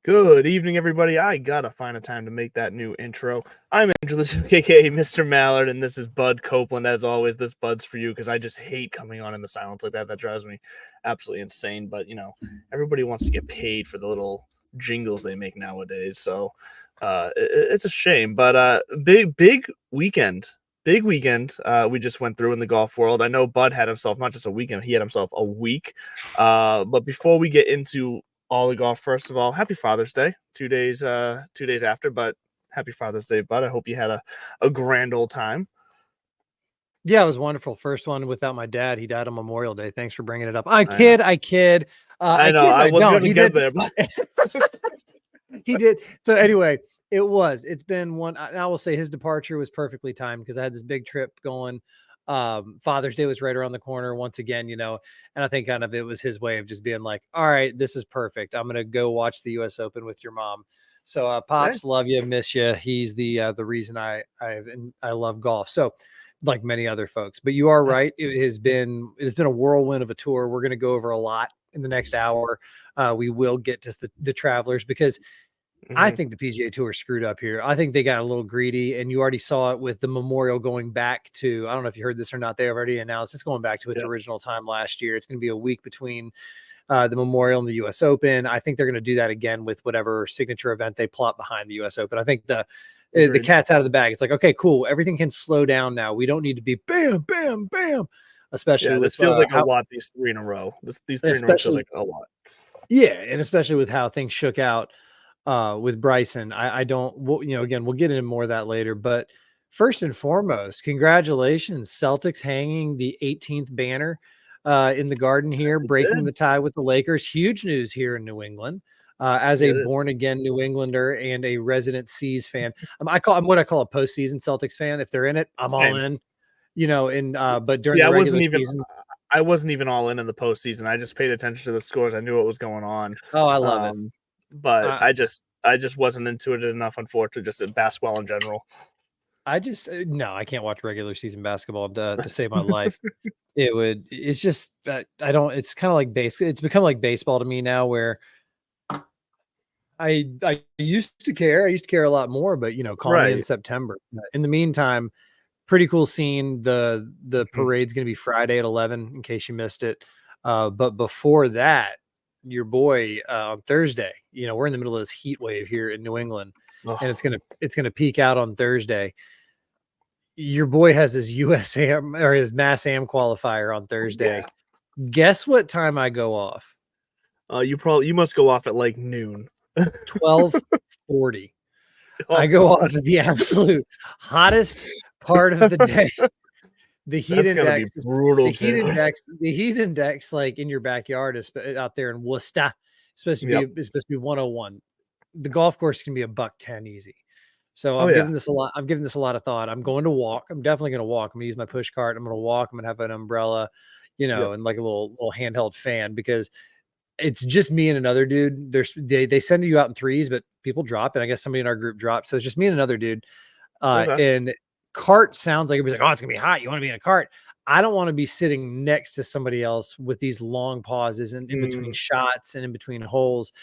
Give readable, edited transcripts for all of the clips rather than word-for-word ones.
Good evening, everybody. I gotta find a time to make that new intro. I'm Angela, aka Mr. Mallard, and this is Bud Copeland. As always, this Bud's for you because I just hate coming on in the silence like that. That drives me absolutely insane. But everybody wants to get paid for the little jingles they make nowadays, so it's a shame. But big weekend. Big weekend we just went through in the golf world. I know Bud had himself not just a weekend, he had himself a week. But before we get into all the golf, first of all, happy Father's Day. 2 days after, but happy Father's Day, Bud. I hope you had a grand old time. Yeah, it was wonderful. First one without my dad. He died on Memorial Day. Thanks for bringing it up. I kid. I know. I was going to get there, but he did. So anyway, it's been one. I will say his departure was perfectly timed because I had this big trip going. Father's Day was right around the corner once again, and I think kind of it was his way of just being like, all right, this is perfect. I'm going to go watch the US Open with your mom. So, Pops, love you, miss you. He's the reason I love golf. So, like many other folks, but you are right. It has been a whirlwind of a tour. We're going to go over a lot in the next hour. We will get to the Travelers because I think the PGA Tour screwed up here. I think they got a little greedy, and you already saw it with the Memorial going back to, I don't know if you heard this or not, they've already announced it's going back to its original time last year. It's going to be a week between the Memorial and the US Open. I think they're going to do that again with whatever signature event they plot behind the US Open. I think the cat's out of the bag. It's like, okay, cool. Everything can slow down now. We don't need to be bam, bam, bam. Especially this feels like a lot. These three in a row. These three in a row feels like a lot. Yeah, and especially with how things shook out with Bryson. I don't, again, we'll get into more of that later. But first and foremost, congratulations, Celtics hanging the 18th banner in the Garden here, breaking the tie with the Lakers. Huge news here in New England. As a born-again New Englander and a resident C's fan, I'm what I call a postseason Celtics fan. If they're in it, I'm all in. But during the regular season, I wasn't even all in the postseason. I just paid attention to the scores. I knew what was going on. Oh, I love it. But I just wasn't into it enough, unfortunately, just in basketball in general. I can't watch regular season basketball to save my life. It's just it's kind of like it's become like baseball to me now, where I used to care. I used to care a lot more, but call me in September. In the meantime, pretty cool scene. The parade's going to be Friday at 11 in case you missed it. But before that, your boy on Thursday, we're in the middle of this heat wave here in New England, and it's going to peak out on Thursday. Your boy has his USAM or his Mass Am qualifier on Thursday. Yeah. Guess what time I go off? You must go off at like noon. 12:40. I go off at the absolute hottest part of the day. The heat index is brutal. The heat index, like in your backyard, is out there in Worcester. It's supposed to be 101. The golf course can be $110 easy. So I'm giving this a lot. I've given this a lot of thought. I'm going to walk. I'm definitely going to walk. I'm going to use my push cart. I'm going to walk. I'm going to have an umbrella, and like a little handheld fan, because it's just me and another dude. They send you out in threes, but people drop, and I guess somebody in our group dropped. So it's just me and another dude. And cart sounds like everybody's like, oh, it's gonna be hot. You want to be in a cart? I don't want to be sitting next to somebody else with these long pauses and in between shots and in between holes.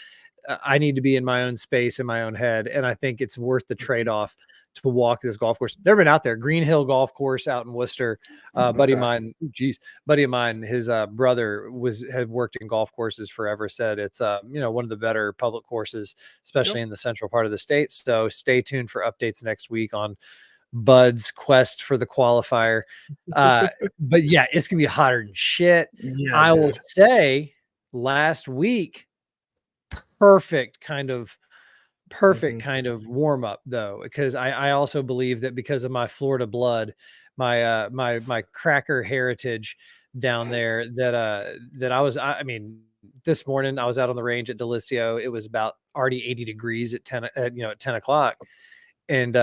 I need to be in my own space, in my own head. And I think it's worth the trade-off to walk this golf course. Never been out there. Green Hill Golf Course out in Worcester. Buddy of mine, his brother had worked in golf courses forever, said it's one of the better public courses, especially in the central part of the state. So stay tuned for updates next week on Bud's quest for the qualifier. But yeah, it's gonna be hotter than shit. I will say last week, perfect kind of warm up though, because I also believe that because of my Florida blood, my cracker heritage down there, that this morning I was out on the range at Delicio. It was about already 80 degrees at 10 o'clock, and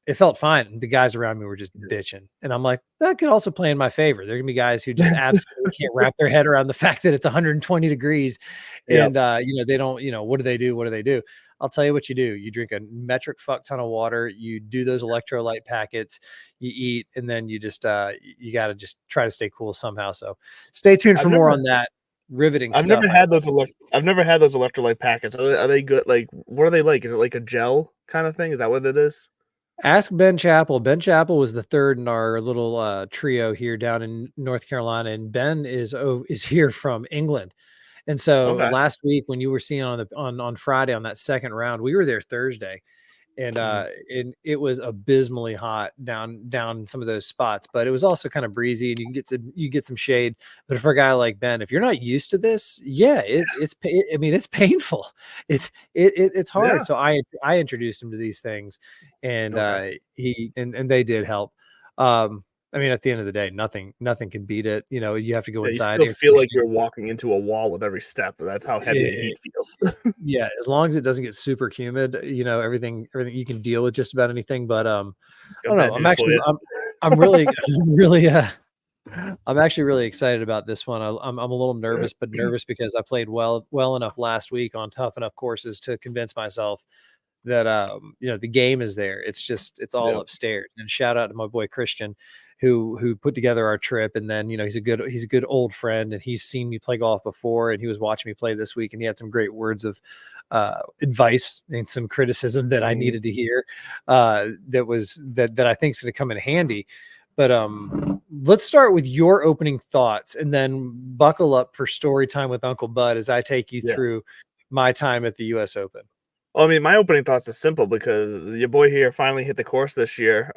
it felt fine. The guys around me were just bitching, and I'm like, that could also play in my favor. There are gonna be guys who just absolutely can't wrap their head around the fact that it's 120 degrees, and they don't. What do they do? What do they do? I'll tell you what you do. You drink a metric fuck ton of water. You do those electrolyte packets. You eat, and then you just you got to just try to stay cool somehow. So stay tuned for more on that. riveting I've stuff. never had those electrolyte packets. Are they good? Like, what are they like? Is it like a gel kind of thing? Is that what it is? Ask Ben Chappell. Ben Chappell was the third in our little trio here down in North Carolina, and Ben is here from England. And so Okay. last week when you were seeing on Friday on that second round, we were there Thursday, and it was abysmally hot down some of those spots, but it was also kind of breezy, and you get some shade. But for a guy like Ben, if you're not used to this, it's painful. It's hard. Yeah. So I introduced him to these things, and and they did help. I mean, at the end of the day, nothing can beat it. You know, you have to go inside. You still feel like you're walking into a wall with every step. That's how heavy the heat feels. Yeah, as long as it doesn't get super humid, you know, everything you can deal with just about anything. But I don't know. I'm really I'm actually really excited about this one. I'm a little nervous, but nervous because I played well enough last week on tough enough courses to convince myself that you know, the game is there. It's all upstairs. And shout out to my boy Christian, who put together our trip. And then, you know, he's a good old friend, and he's seen me play golf before, and he was watching me play this week, and he had some great words of advice and some criticism that I needed to hear. That I think is going to come in handy. But let's start with your opening thoughts, and then buckle up for story time with Uncle Bud as I take you through my time at the US Open. Well, I mean, my opening thoughts are simple because your boy here finally hit the course this year.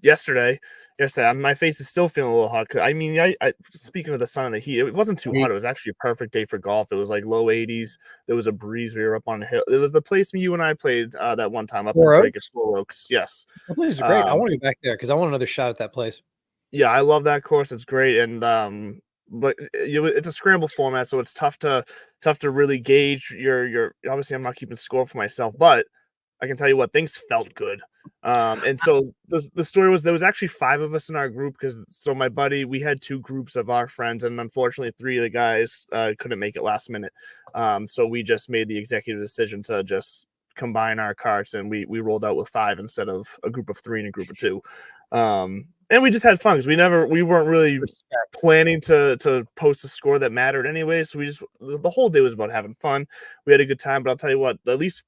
Yesterday, my face is still feeling a little hot. I mean, I speaking of the sun and the heat, it wasn't too hot. It was actually a perfect day for golf. It was like low 80s. There was a breeze. We were up on a hill. It was the place you and I played that one time up in Drake at Four Oaks. Yes, that place is great. I want to go back there because I want another shot at that place. Yeah, I love that course. It's great, and but it's a scramble format, so it's tough to really gauge your. Obviously, I'm not keeping score for myself, but I can tell you what, things felt good. And so the story was there was actually 5 of us in our group so my buddy, we had 2 groups of our friends, and unfortunately 3 of the guys couldn't make it last minute. So we just made the executive decision to just combine our carts, and we rolled out with 5 instead of a group of 3 and a group of 2. And we just had fun because we weren't really planning to post a score that mattered anyway. So the whole day was about having fun. We had a good time, but I'll tell you what, at least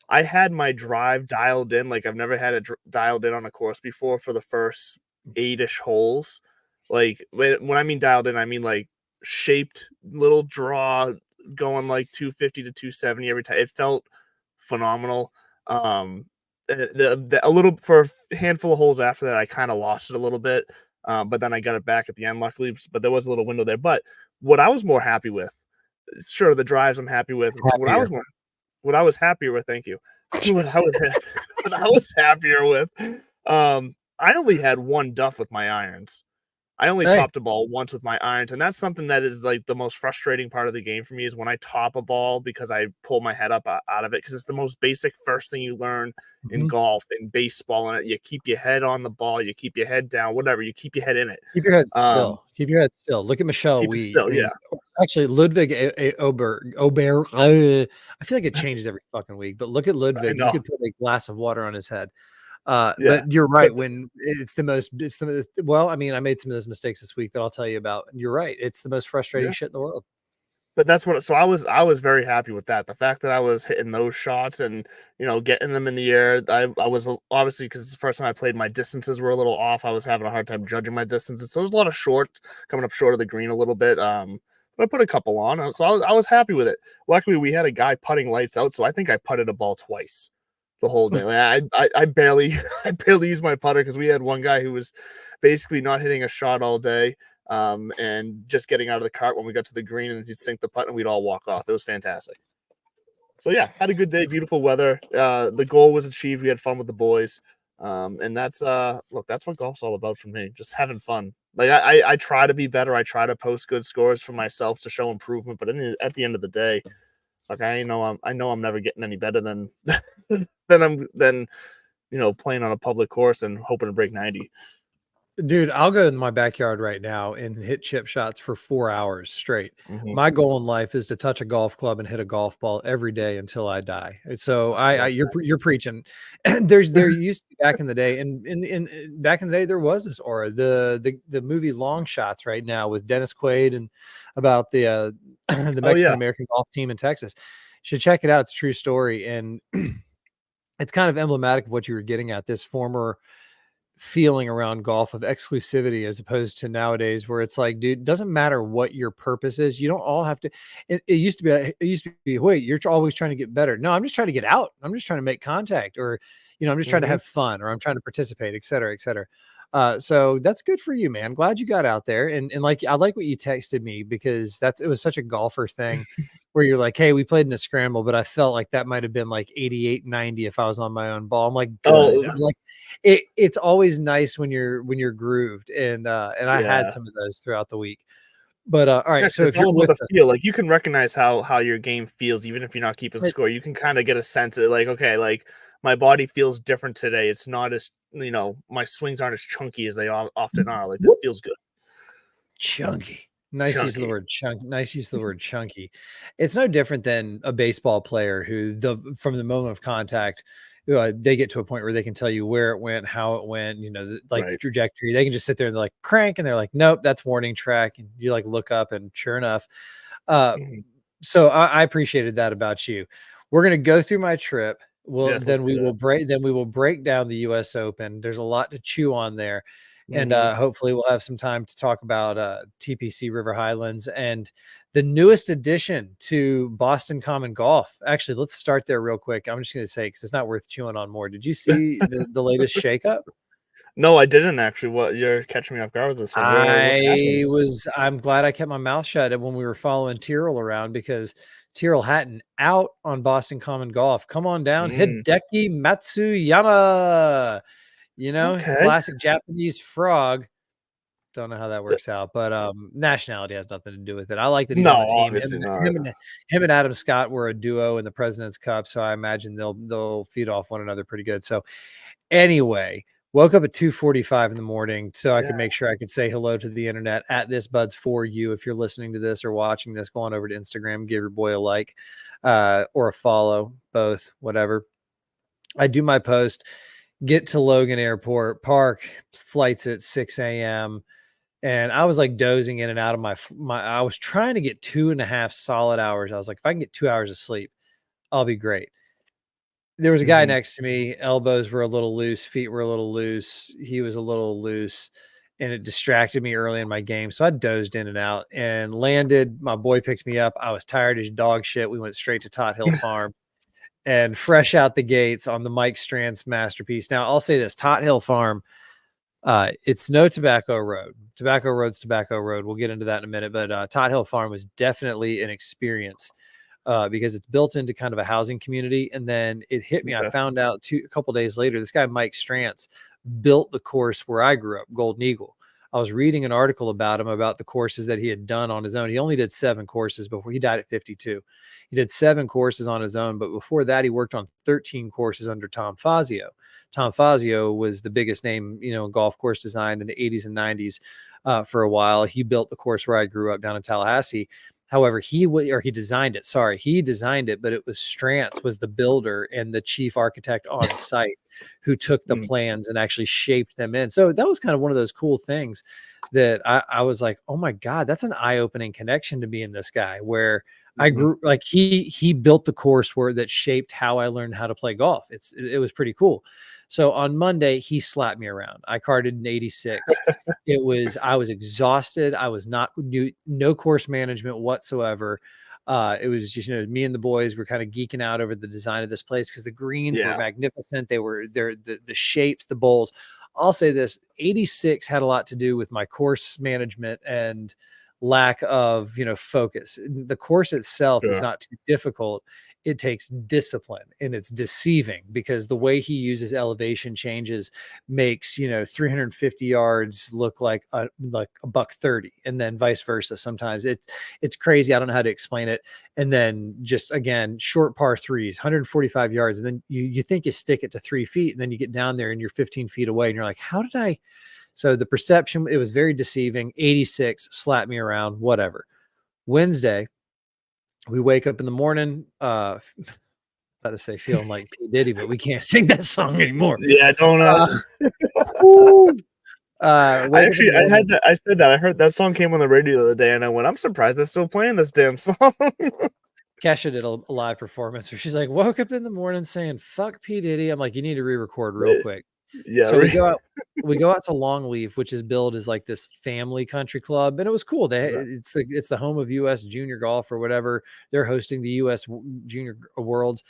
I had my drive dialed in. Like, I've never had it dialed in on a course before for the first 8-ish holes. Like, when I mean dialed in, I mean like shaped little draw going like 250 to 270 every time. It felt phenomenal. A little for a handful of holes after that, I kind of lost it a little bit, but then I got it back at the end, luckily. But there was a little window there. But what I was more happy with, sure, the drives I'm happy with. What I was happier with, thank you. What I was happier with, I only had 1 duff with my irons. I only topped a ball once with my irons, and that's something that is like the most frustrating part of the game for me is when I top a ball because I pull my head up out of it, because it's the most basic first thing you learn in golf, in baseball, and you keep your head on the ball, you keep your head down, whatever, you keep your head in it. Keep your head still. Keep your head still. Look at Michelle. Actually, Ludwig Ober. I feel like it changes every fucking week, but look at Ludwig. You could put a glass of water on his head. But you're right. When well, I mean, I made some of those mistakes this week that I'll tell you about. You're right. It's the most frustrating shit in the world. But that's so I was very happy with that. The fact that I was hitting those shots and, you know, getting them in the air. I was obviously, because it's the first time I played, my distances were a little off. I was having a hard time judging my distances. So there's a lot of coming up short of the green a little bit. But I put a couple on. So I was happy with it. Luckily, we had a guy putting lights out, so I think I putted a ball twice the whole day. Like, I barely used my putter because we had one guy who was basically not hitting a shot all day, and just getting out of the cart when we got to the green, and he'd sink the putt and we'd all walk off. It was fantastic. So yeah, had a good day, beautiful weather. The goal was achieved. We had fun with the boys. And that's that's what golf's all about for me. Just having fun. Like I try to be better. I try to post good scores for myself to show improvement, but at the end of the day, like I know I'm never getting any better than than playing on a public course and hoping to break 90. Dude, I'll go in my backyard right now and hit chip shots for 4 hours straight. My goal in life is to touch a golf club and hit a golf ball every day until I die. So you're preaching. And there used to be back in the day, and in back in the day there was this aura. The movie Long Shots right now with Dennis Quaid and about the the Mexican American golf team in Texas. You should check it out. It's a true story, and it's kind of emblematic of what you were getting at. This former feeling around golf of exclusivity, as opposed to nowadays where it's like, dude, it doesn't matter what your purpose is. You don't all have to. It used to be, wait, you're always trying to get better. No, I'm just trying to get out. I'm just trying to make contact, or, I'm just trying to have fun, or I'm trying to participate, et cetera, et cetera. So that's good for you, man. I'm glad you got out there. And like, I like what you texted me, because it was such a golfer thing where you're like, hey, we played in a scramble, but I felt like that might've been like 88, 90 if I was on my own ball. I'm like, good. I'm like, it's always nice when you're grooved. And I had some of those throughout the week. But all right, so if you're with the feel, like, you can recognize how your game feels, even if you're not keeping score. You can kind of get a sense of like, okay, like my body feels different today. It's not as, my swings aren't as chunky as they often are. Like, this feels good. Chunky. Nice use of the word chunky. Nice use of the word chunky. It's no different than a baseball player who from the moment of contact, they get to a point where they can tell you where it went, how it went, the trajectory. They can just sit there and they're like crank, and they're like, nope, that's warning track. And you like look up, and sure enough. So I appreciated that about you. We're going to go through my trip. Well, then we will break down the US Open. There's a lot to chew on there. And hopefully we'll have some time to talk about TPC River Highlands and the newest addition to Boston Common Golf. Actually, let's start there real quick. I'm just going to say, because it's not worth chewing on more. Did you see the latest shakeup? No, I didn't actually. What, you're catching me off guard with this one. I'm glad I kept my mouth shut when we were following Tyrrell around, because Tyrrell Hatton out on Boston Common Golf. Come on down, Hideki Matsuyama. Classic Japanese frog. Don't know how that works out, but nationality has nothing to do with it. I like that he's on the team. Obviously Him and Adam Scott were a duo in the President's Cup, so I imagine they'll feed off one another pretty good. So anyway, woke up at 2:45 in the morning so I could make sure I could say hello to the internet at This Buds For You. If you're listening to this or watching this, go on over to Instagram, give your boy a like or a follow, both, whatever. I do my post, get to Logan Airport, park, flights at 6 a.m. And I was like dozing in and out of my I was trying to get 2.5 solid hours. I was like, if I can get 2 hours of sleep, I'll be great. There was a guy next to me. Elbows were a little loose. Feet were a little loose. He was a little loose, and it distracted me early in my game. So I dozed in and out and landed. My boy picked me up. I was tired as dog shit. We went straight to Tot Hill Farm and fresh out the gates on the Mike Strantz masterpiece. Now, I'll say this, Tot Hill Farm, it's no Tobacco Road. Tobacco Road's Tobacco Road. We'll get into that in a minute, but Tot Hill Farm was definitely an experience. Because it's built into kind of a housing community. And then it hit me. I found out a couple days later, this guy, Mike Strantz, built the course where I grew up, Golden Eagle. I was reading an article about him, about the courses that he had done on his own. He only did 7 courses before he died at 52. He did 7 courses on his own, but before that, he worked on 13 courses under Tom Fazio. Tom Fazio was the biggest name, in golf course design in the 80s and 90s for a while. He built the course where I grew up down in Tallahassee. However, he designed it. Sorry, he designed it, but it was Strantz was the builder and the chief architect on site who took the plans and actually shaped them in. So that was kind of one of those cool things that I was like, oh my God, that's an eye-opening connection to me and this guy, where I grew, like he built the course that shaped how I learned how to play golf. It was pretty cool. So on Monday, he slapped me around. I carded an 86. I was exhausted. I was no course management whatsoever. It was just, me and the boys were kind of geeking out over the design of this place, because the greens were magnificent. The shapes, the bowls. I'll say this, 86 had a lot to do with my course management and lack of, focus. The course itself is not too difficult. It takes discipline, and it's deceiving, because the way he uses elevation changes makes, 350 yards look like a $130, and then vice versa. Sometimes it's crazy. I don't know how to explain it. And then just, again, short par 3s, 145 yards. And then you think you stick it to 3 feet, and then you get down there and you're 15 feet away, and you're like, how did I? So the perception, it was very deceiving. 86 slapped me around, whatever. Wednesday, we wake up in the morning, about to say feeling like P. Diddy, but we can't sing that song anymore. Yeah, don't actually, I said that. I heard that song came on the radio the other day, and I went, I'm surprised they're still playing this damn song. Kesha did a live performance where she's like, woke up in the morning saying, fuck P. Diddy. I'm like, you need to re-record real quick. Yeah. So we go out to Longleaf, which is billed as like this family country club, and it was cool. It's the home of U.S. Junior Golf or whatever. They're hosting the U.S. Junior Worlds,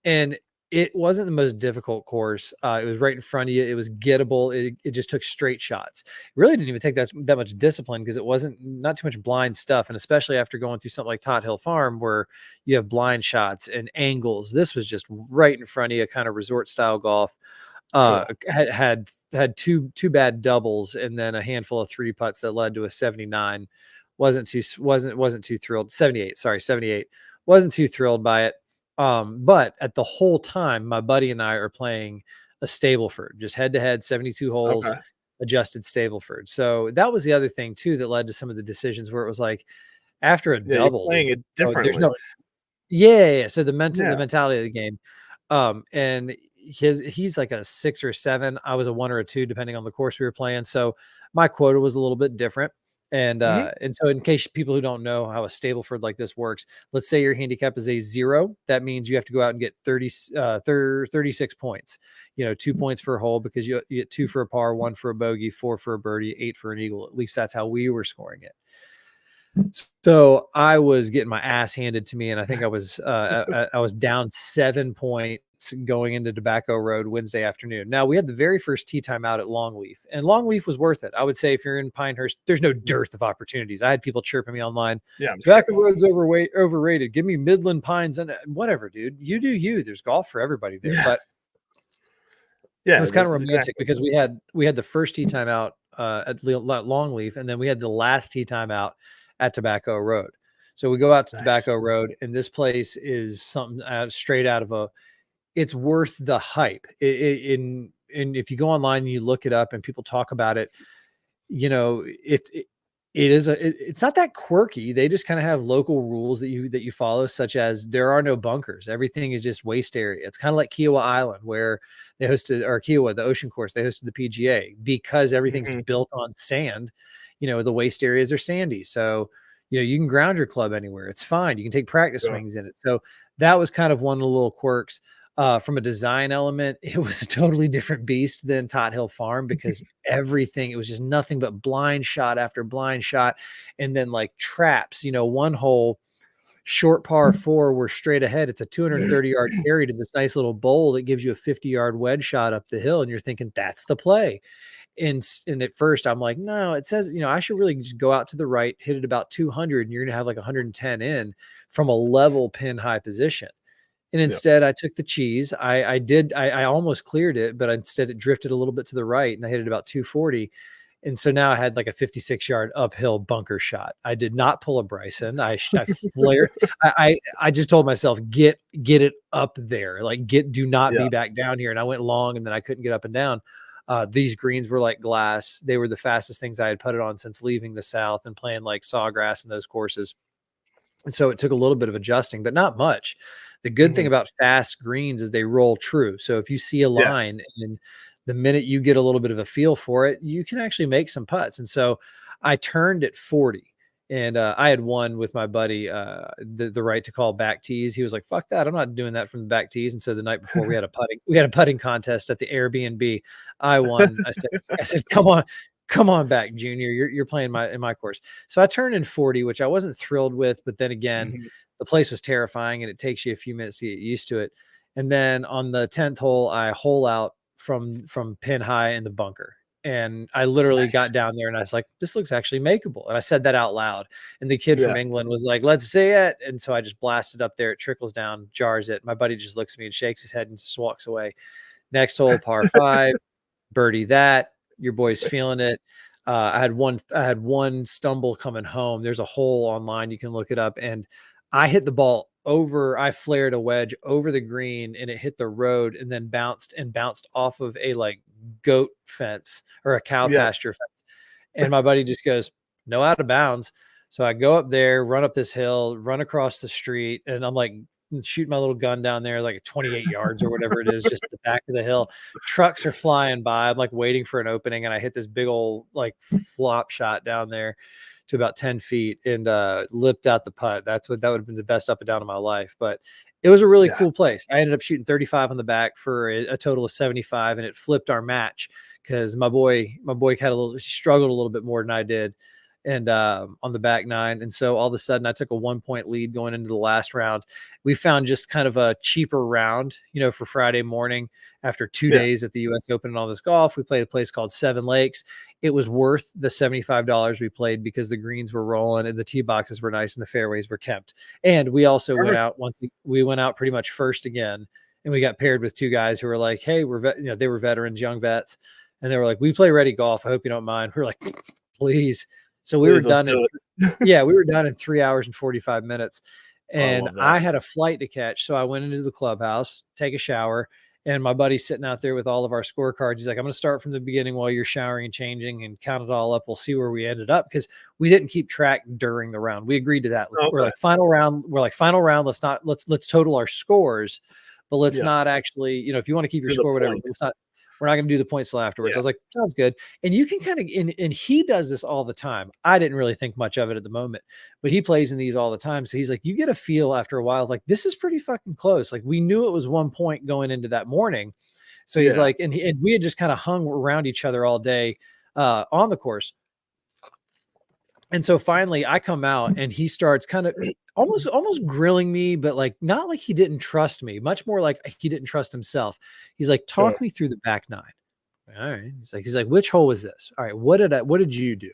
and it wasn't the most difficult course. It was right in front of you. It was gettable. It just took straight shots. It really didn't even take that much discipline because it wasn't not too much blind stuff. And especially after going through something like Tot Hill Farm where you have blind shots and angles, this was just right in front of you, kind of resort style golf. Had two bad doubles and then a handful of 3 putts that led to a 79. Wasn't too thrilled. 78. Wasn't too thrilled by it. But at the whole time, my buddy and I are playing a Stableford, just head to head, 72 holes, adjusted Stableford. So that was the other thing too that led to some of the decisions where it was like after a double, playing it differently. So the mentality of the game, and he's like a 6 or 7. I was a 1 or a 2, depending on the course we were playing. So my quota was a little bit different. And so in case people who don't know how a Stableford like this works, let's say your handicap is a 0. That means you have to go out and get 36 points, 2 points per hole because you get 2 for a par, 1 for a bogey, 4 for a birdie, 8 for an eagle. At least that's how we were scoring it. So I was getting my ass handed to me, and I think I was down 7 points going into Tobacco Road Wednesday afternoon. Now we had the very first tee time out at Longleaf, and Longleaf was worth it. I would say if you're in Pinehurst, there's no dearth of opportunities. I had people chirping me online. Yeah, Tobacco Road's overrated. Give me Midland Pines and whatever, dude. You do you. There's golf for everybody there, but it was kind of romantic because we had the first tee time out at Longleaf, and then we had the last tee time out at Tobacco Road. So we go out to Tobacco Road, and this place is something straight out of it's worth the hype. And if you go online and you look it up and people talk about it, it's not that quirky. They just kind of have local rules that you follow, such as there are no bunkers. Everything is just waste area. It's kind of like Kiowa Island where they hosted, or Kiowa, the ocean course, they hosted the PGA because everything's built on sand. The waste areas are sandy. So, you can ground your club anywhere. It's fine. You can take practice swings in it. So that was kind of one of the little quirks. From a design element, it was a totally different beast than Tot Hill Farm because it was just nothing but blind shot after blind shot. And then like traps, one hole, short par 4, we're straight ahead. It's a 230-yard carry to this nice little bowl that gives you a 50-yard wedge shot up the hill. And you're thinking that's the play. And at first I'm like, no, it says, I should really just go out to the right, hit it about 200, and you're going to have like 110 in from a level pin high position. And instead I took the cheese. I almost cleared it, but instead it drifted a little bit to the right and I hit it about 240. And so now I had like a 56-yard uphill bunker shot. I did not pull a Bryson. I flared. I just told myself, get it up there. Like do not be back down here. And I went long and then I couldn't get up and down. These greens were like glass. They were the fastest things I had put it on since leaving the South and playing like Sawgrass and those courses. And so it took a little bit of adjusting, but not much. The good thing about fast greens is they roll true. So if you see a line and the minute you get a little bit of a feel for it, you can actually make some putts. And so I turned at 40 and I had won with my buddy the right to call back tees. He was like, fuck that. I'm not doing that from the back tees. And so the night before we had a putting contest at the Airbnb. I won. I said, come on back, Junior. You're playing in my course. So I turned in 40, which I wasn't thrilled with, but then again, the place was terrifying and it takes you a few minutes to get used to it. And then on the 10th hole, I hole out from pin high in the bunker. And I literally got down there and I was like, this looks actually makeable. And I said that out loud. And the kid from England was like, let's see it. And so I just blasted up there. It trickles down, jars it. My buddy just looks at me and shakes his head and just walks away. Next hole, par 5, birdie that. Your boy's feeling it. I had one stumble coming home. There's a hole online. You can look it up. And I hit the ball I flared a wedge over the green and it hit the road and then bounced off of a like goat fence or a cow pasture fence. And my buddy just goes, no out of bounds. So I go up there, run up this hill, run across the street, and I'm like shooting my little gun down there, like 28 yards or whatever it is, just the back of the hill. Trucks are flying by. I'm like waiting for an opening, and I hit this big old like flop shot down there to about 10 feet and lipped out the putt. That would have been the best up and down of my life. But it was a really cool place. I ended up shooting 35 on the back for a total of 75, and it flipped our match because my boy struggled a little bit more than I did. And on the back nine. And so all of a sudden I took a 1-point lead going into the last round. We found just kind of a cheaper round, for Friday morning after 2 days at the US Open and all this golf. We played a place called Seven Lakes. It was worth the $75 we played because the greens were rolling and the tee boxes were nice and the fairways were kept. And we also went out pretty much first again. And we got paired with two guys who were like, hey, they were veterans, young vets. And they were like, we play ready golf. I hope you don't mind. We're like, please. So we were done. We were done in 3 hours and 45 minutes. And I had a flight to catch. So I went into the clubhouse, take a shower, and my buddy's sitting out there with all of our scorecards. He's like, I'm going to start from the beginning while you're showering and changing and count it all up. We'll see where we ended up. Cause we didn't keep track during the round. We agreed to that. Okay. We're like final round. Let's total our scores, but let's not actually, if you want to keep your score, whatever, we're not going to do the points till afterwards. I was like, sounds good. And you can kind of, and he does this all the time. I didn't really think much of it at the moment, but he plays in these all the time. So he's like, you get a feel after a while, like this is pretty fucking close. Like we knew it was 1 point going into that morning. So he's like, and we had just kind of hung around each other all day on the course. And so finally I come out and he starts kind of almost grilling me, but like, not like he didn't trust me, much more like he didn't trust himself. He's like, talk me through the back nine. All right. He's like, which hole was this? All right. What did you do?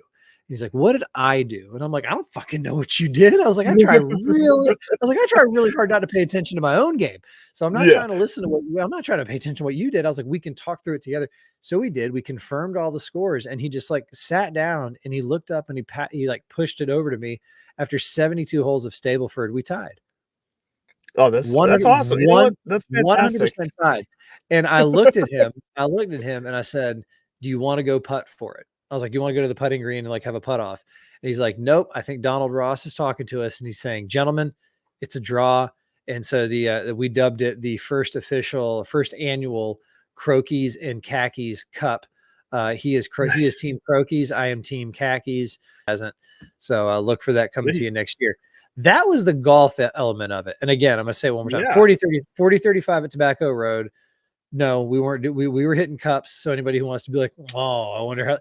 He's like, what did I do? And I'm like, I don't fucking know what you did. I was like, I try really hard not to pay attention to my own game. So I'm not trying to listen to I'm not trying to pay attention to what you did. I was like, we can talk through it together. So we did. We confirmed all the scores, and he just like sat down and he looked up and he like pushed it over to me. After 72 holes of Stableford, we tied. Oh, that's awesome. You know what? That's fantastic. 100% tied. And I looked at him and I said, do you want to go putt for it? I was like, you want to go to the putting green and like have a putt off? And he's like, nope. I think Donald Ross is talking to us and he's saying, gentlemen, it's a draw. And so we dubbed it the first annual Crokies and Khakis Cup. He is Team Crokies. I am Team Khakis. So look for that coming to you next year. That was the golf element of it. And again, I'm going to say it one more time, 40-35 at Tobacco Road. No, we weren't. We were hitting cups. So anybody who wants to be like, oh, I wonder how,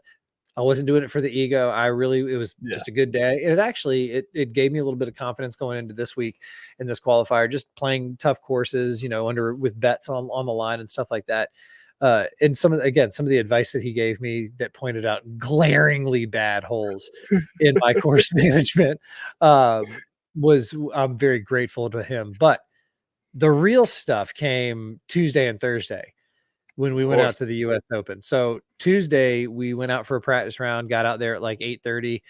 I wasn't doing it for the ego. It was just a good day. And it gave me a little bit of confidence going into this week in this qualifier, just playing tough courses, with bets on the line and stuff like that. And some of the advice that he gave me that pointed out glaringly bad holes in my course management, I'm very grateful to him. But the real stuff came Tuesday and Thursday when we went out to the US Open. So Tuesday we went out for a practice round, got out there at like 8:30.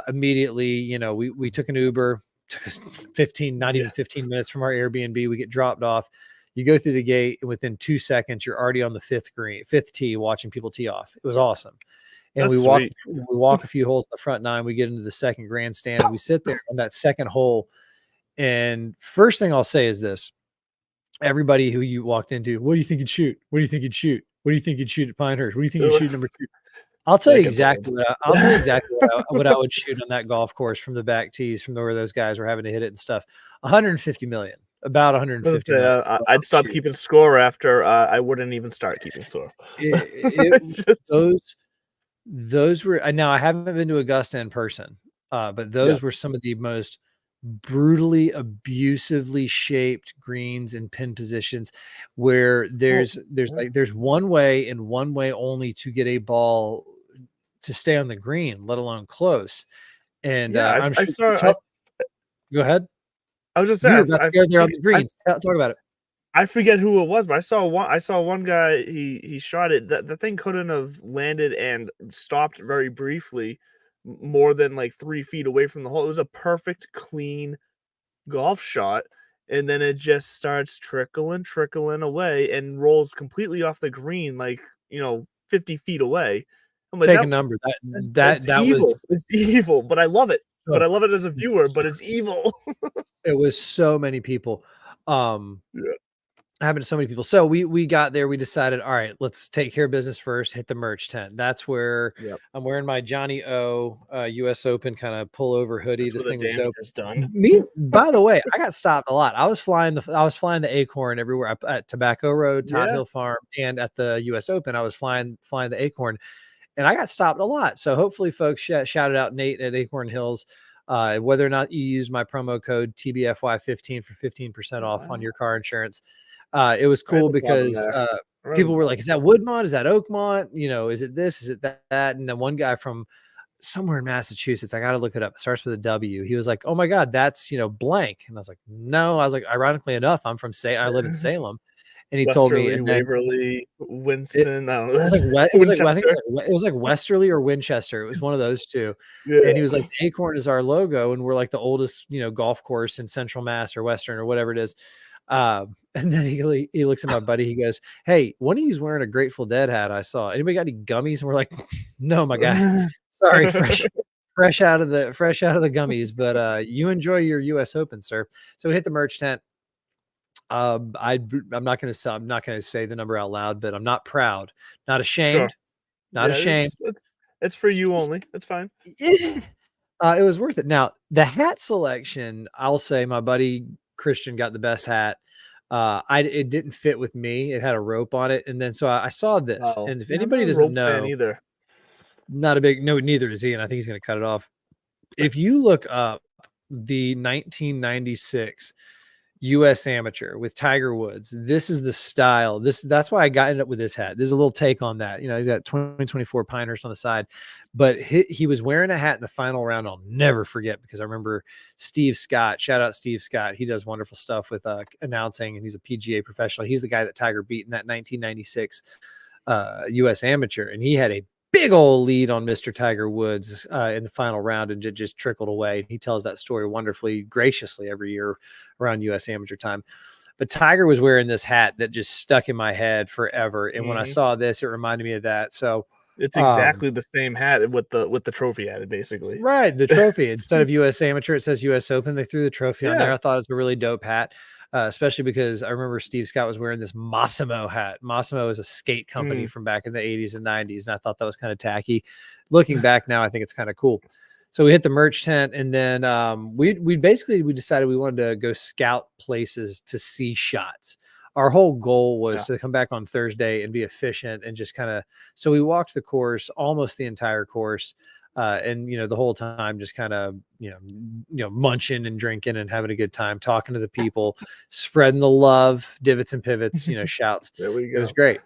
Immediately, we took an Uber, took us 15 minutes from our Airbnb. We get dropped off. You go through the gate, and within 2 seconds, you're already on the fifth tee watching people tee off. It was awesome. And we walk a few holes in the front nine. We get into the second grandstand. And we sit there on that second hole. And first thing I'll say is this. Everybody who you walked into, what do you think you'd shoot? What do you think you'd shoot? What do you think you'd shoot at Pinehurst? What do you think you'd shoot number 2? I'll tell you exactly what I would shoot on that golf course from the back tees, from where those guys were having to hit it and stuff. 150 million. About 150 million. I'd stop keeping score after I wouldn't even start keeping score. Those were, now I haven't been to Augusta in person, but those were some of the most brutally abusively shaped greens and pin positions where there's one way and one way only to get a ball to stay on the green, let alone close. And go ahead. I was just saying, there on the greens. Talk about it. I forget who it was, but I saw one guy. He shot it. The thing couldn't have landed and stopped very briefly, more than like 3 feet away from the hole. It was a perfect, clean golf shot, and then it just starts trickling away and rolls completely off the green, like, 50 feet away. I'm like, Take a number. that's That evil. was It's evil, but I love it. so But I love it as a viewer, but it's evil. it was so many people. Yeah. Happened to so many people. So we got there. We decided, all right, let's take care of business first. Hit the merch tent. That's where Yep. I'm wearing my Johnny O U.S. Open kind of pullover hoodie. That's This where thing the was damage dope. is done. Me, by the way, I got stopped a lot. I was flying the Acorn everywhere at Tobacco Road, Todd Yeah. Hill Farm, and at the U.S. Open. I was flying the Acorn, and I got stopped a lot. So hopefully, folks shouted out Nate at Acorn Hills. Whether or not you use my promo code TBFY15 for 15% off on your car insurance. It was cool because people were like, is that Woodmont? Is that Oakmont? Is it this? Is it that? And then one guy from somewhere in Massachusetts, I got to look it up. It starts with a W. He was like, oh my God, that's, blank. And I was like, no, I was like, ironically enough, I live in Salem. And he told me, and then Waverly, Winston. I don't know. it was like, it was like, I think it was like Westerly or Winchester. It was one of those two. Yeah. And he was like, Acorn is our logo. And we're like the oldest, golf course in Central Mass or Western or whatever it is. And then he looks at my buddy. He goes, hey, one of you's wearing a Grateful Dead hat. I saw. Anybody got any gummies? And we're like, no, my guy. Sorry, fresh out of the gummies. But you enjoy your U.S. Open, sir. So we hit the merch tent. I'm not going to say the number out loud, but I'm not proud, not ashamed, not ashamed. It's for you only. It's fine. It was worth it. Now the hat selection, I'll say my buddy Christian got the best hat. It didn't fit with me. It had a rope on it. And then, so I saw this, and if anybody doesn't know, either. Neither is he. And I think he's going to cut it off. If you look up the 1996 U.S. Amateur with Tiger Woods, this is the style. That's why I ended up with this hat. There's a little take on that. He's got 2024 Pinehurst on the side, but he was wearing a hat in the final round. I'll never forget, because I remember Steve Scott. Shout out Steve Scott. He does wonderful stuff with announcing, and he's a PGA professional. He's the guy that Tiger beat in that 1996 U.S. Amateur, and he had a big old lead on Mr. Tiger Woods in the final round, and just trickled away. He tells that story wonderfully, graciously every year around U.S. Amateur time. But Tiger was wearing this hat that just stuck in my head forever. And when I saw this, it reminded me of that. So it's exactly the same hat with the trophy added, basically. Right. The trophy, instead of U.S. Amateur, it says U.S. Open. They threw the trophy on there. I thought it was a really dope hat. Especially because I remember Steve Scott was wearing this Massimo hat. Massimo is a skate company from back in the 80s and 90s. And I thought that was kind of tacky. Looking back now, I think it's kind of cool. So we hit the merch tent, and then we decided we wanted to go scout places to see shots. Our whole goal was to come back on Thursday and be efficient, and just kind of, so we walked the course, almost the entire course. And the whole time just kind of munching and drinking and having a good time, talking to the people, spreading the love, divots and pivots, shouts. There we go. It was great.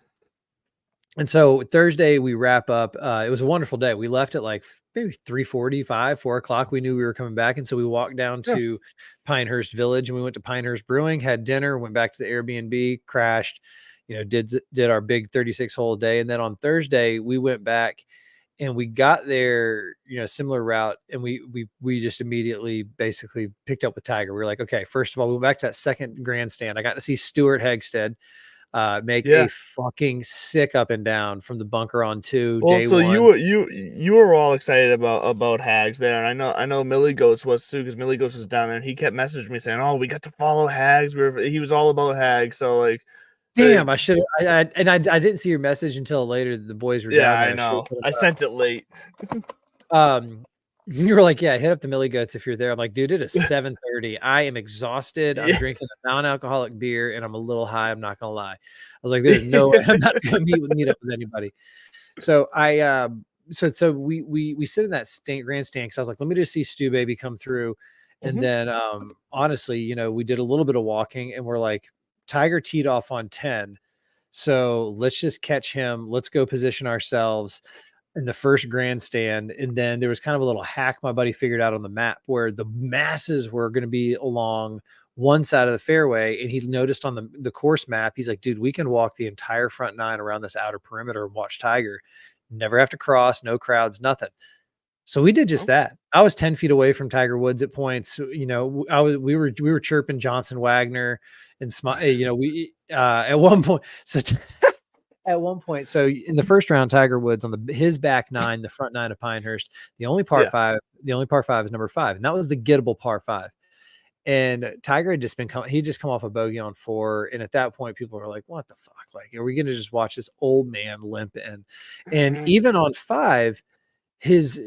And so Thursday we wrap up. It was a wonderful day. We left at like maybe 3:45, 4 o'clock. We knew we were coming back, and so we walked down to Pinehurst Village, and we went to Pinehurst Brewing, had dinner, went back to the Airbnb, crashed. Did our big 36 hole day, and then on Thursday we went back. And we got there, similar route, and we just immediately basically picked up with Tiger. We were like, okay, first of all, we went back to that second grandstand. I got to see Stuart Hegstead make a fucking sick up and down from the bunker on 2. Well, day so one. you were all excited about Hags there, and I know Millie Goats was too, because Millie Goats was down there, and he kept messaging me saying, "Oh, we got to follow Hags." He was all about Hags, so like. Damn, I should have. I didn't see your message until later. The boys were down there. I know. I sent it late. You were like, yeah, hit up the Millie Goats if you're there. I'm like, dude, it is 7:30. I am exhausted. I'm drinking a non-alcoholic beer, and I'm a little high. I'm not gonna lie. I was like, there's no way I'm not gonna meet up with anybody. So so we sit in that grandstand, because I was like, let me just see Stu Baby come through. And then honestly, we did a little bit of walking, and we're like, Tiger teed off on 10. So let's just catch him. Let's go position ourselves in the first grandstand. And then there was kind of a little hack my buddy figured out on the map, where the masses were going to be along one side of the fairway. And he noticed on the course map, he's like, dude, we can walk the entire front 9 around this outer perimeter and watch Tiger. Never have to cross, no crowds, nothing. So we did just that. I was 10 feet away from Tiger Woods at points. You know, we were chirping Johnson Wagner and you know, we at one point. So at one point, so in the first round, Tiger Woods on his back nine, the front nine of Pinehurst, the only par five is number 5, and that was the gettable par 5. And Tiger had just he'd just come off a bogey on 4, and at that point, people were like, "What the fuck? Like, are we going to just watch this old man limp in?" And even on 5, his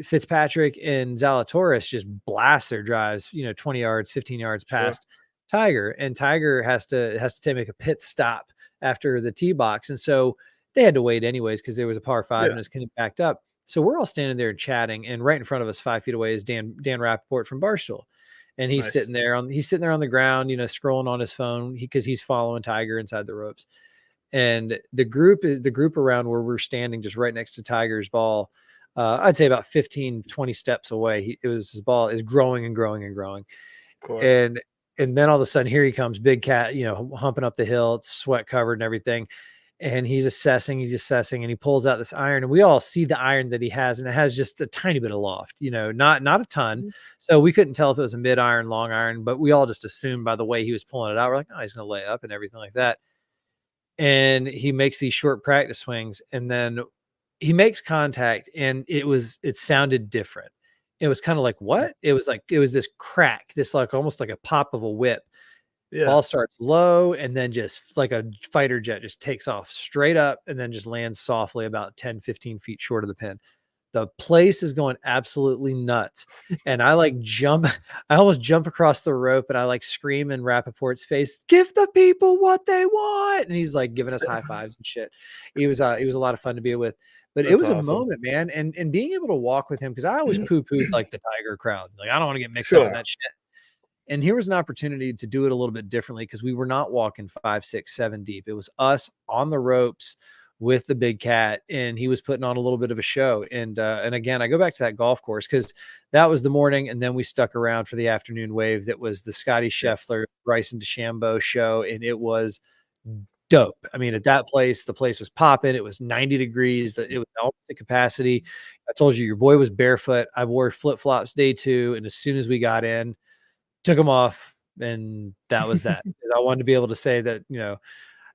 Fitzpatrick and Zalatoris just blast their drives, 20 yards, 15 yards past Tiger, and Tiger has to make a pit stop after the tee box, and so they had to wait anyways because there was a par 5 and it was kind of backed up. So we're all standing there chatting, and right in front of us, 5 feet away, is Dan Rappaport from Barstool. And he's sitting there on the ground, scrolling on his phone because he's following Tiger inside the ropes. And the group around where we're standing, just right next to Tiger's ball, I'd say about 15, 20 steps away. His ball is growing and growing and growing. And then all of a sudden, here he comes, big cat, humping up the hill, it's sweat covered and everything. And he's assessing, and he pulls out this iron, and we all see the iron that he has, and it has just a tiny bit of loft, not a ton. So we couldn't tell if it was a mid iron, long iron, but we all just assumed by the way he was pulling it out, we're like, oh, he's going to lay up and everything like that. And he makes these short practice swings, and then he makes contact, and it sounded different. It was kind of like, what? It was this crack, this like almost like a pop of a whip. Ball starts low, and then just like a fighter jet just takes off straight up and then just lands softly about 10, 15 feet short of the pin. The place is going absolutely nuts. And I almost jump across the rope, and I like scream in Rappaport's face, "Give the people what they want." And he's like giving us high fives and shit. He was a lot of fun to be with, but it was awesome. A moment, man. And being able to walk with him, because I always poo-pooed like the Tiger crowd. Like, I don't want to get mixed up in that shit. And here was an opportunity to do it a little bit differently, because we were not walking 5, 6, 7 deep. It was us on the ropes with the big cat, and he was putting on a little bit of a show. And again, I go back to that golf course because that was the morning, and then we stuck around for the afternoon wave. That was the Scotty Scheffler, Bryson DeChambeau show, and it was dope. I mean, at that place, the place was popping. It was 90 degrees. It was almost at capacity. I told you, your boy was barefoot. I wore flip-flops day 2, and as soon as we got in, took them off, and that was that. I wanted to be able to say that,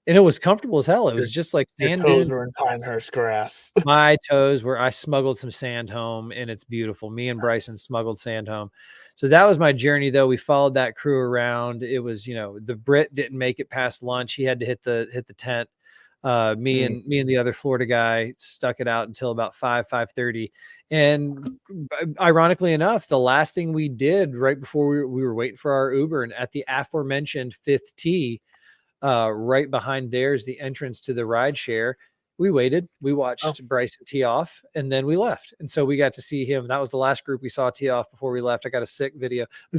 and it was comfortable as hell. It was just like sand dunes. Were in Pinehurst grass. My toes were, I smuggled some sand home, and it's beautiful. Me and Bryson smuggled sand home. So that was my journey, though. We followed that crew around. It was, the Brit didn't make it past lunch. He had to hit the tent. Me and the other Florida guy stuck it out until about 5:30. And ironically enough, the last thing we did right before we were waiting for our Uber, and at the aforementioned 5th tee, right behind there's the entrance to the ride share. We waited, we watched Bryson tee off, and then we left. And so we got to see him. That was the last group we saw tee off before we left. I got a sick video. I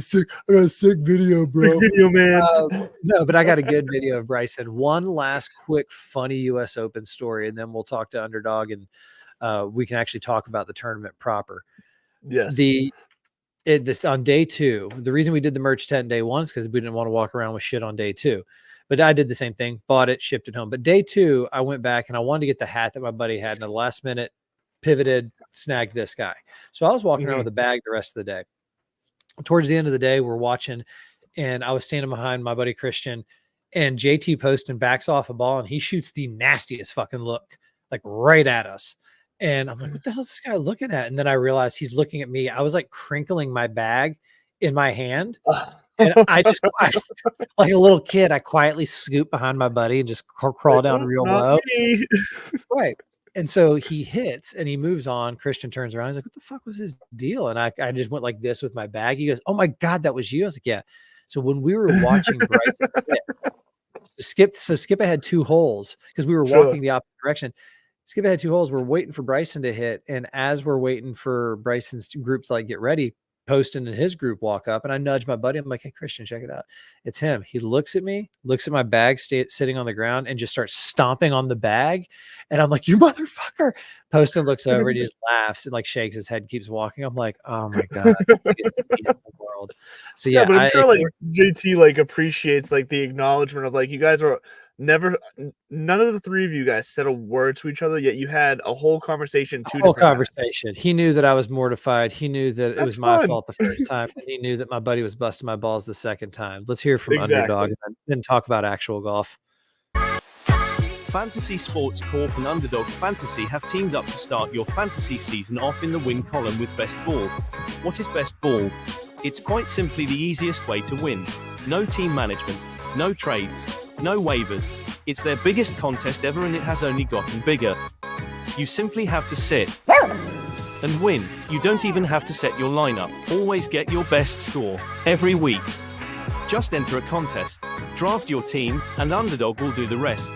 got a sick video, bro. Sick video, man. No, but I got a good video of Bryson. One last quick, funny US Open story, and then we'll talk to Underdog, and we can actually talk about the tournament proper. Yes. This on day 2. The reason we did the merch tent day 1 is because we didn't want to walk around with shit on day 2. But I did the same thing, bought it, shipped it home. But day 2, I went back and I wanted to get the hat that my buddy had. And at the last minute, pivoted, snagged this guy. So I was walking around with a bag the rest of the day. Towards the end of the day, we're watching, and I was standing behind my buddy Christian, and JT Poston backs off a ball, and he shoots the nastiest fucking look, like right at us. And I'm like, what the hell is this guy looking at? And then I realized he's looking at me. I was like crinkling my bag in my hand. And I like a little kid, I quietly scoop behind my buddy and just crawl down real low. Right. And so he hits and he moves on. Christian turns around. He's like, what the fuck was his deal? And I just went like this with my bag. He goes, oh my God, that was you. I was like, yeah. So when we were watching Bryson Skip had 2 holes because we were walking the opposite direction. Skip had 2 holes. We're waiting for Bryson to hit. And as we're waiting for Bryson's groups to like get ready, Poston and his group walk up, and I nudge my buddy. I'm like, hey, Christian, check it out. It's him. He looks at me, looks at my bag sitting on the ground, and just starts stomping on the bag. And I'm like, you motherfucker. Poston looks over and he just laughs and like shakes his head and keeps walking. I'm like, oh my God. World. So yeah, but I'm sure like JT like appreciates like the acknowledgement of like you guys are Never, none of the three of you guys said a word to each other, yet you had a whole conversation, two whole different times. conversation. He knew that I was mortified. He knew that it was my fault the first time, and he knew that my buddy was busting my balls the second time. Let's hear from Underdog and then talk about actual golf. Fantasy Sports Corp and Underdog Fantasy have teamed up to start your fantasy season off in the win column with Best Ball. What is Best Ball? It's quite simply the easiest way to win. No team management, no trades, no waivers. It's their biggest contest ever and it has only gotten bigger. You simply have to sit and win. You don't even have to set your lineup. Always get your best score every week. Just enter a contest, draft your team, and Underdog will do the rest.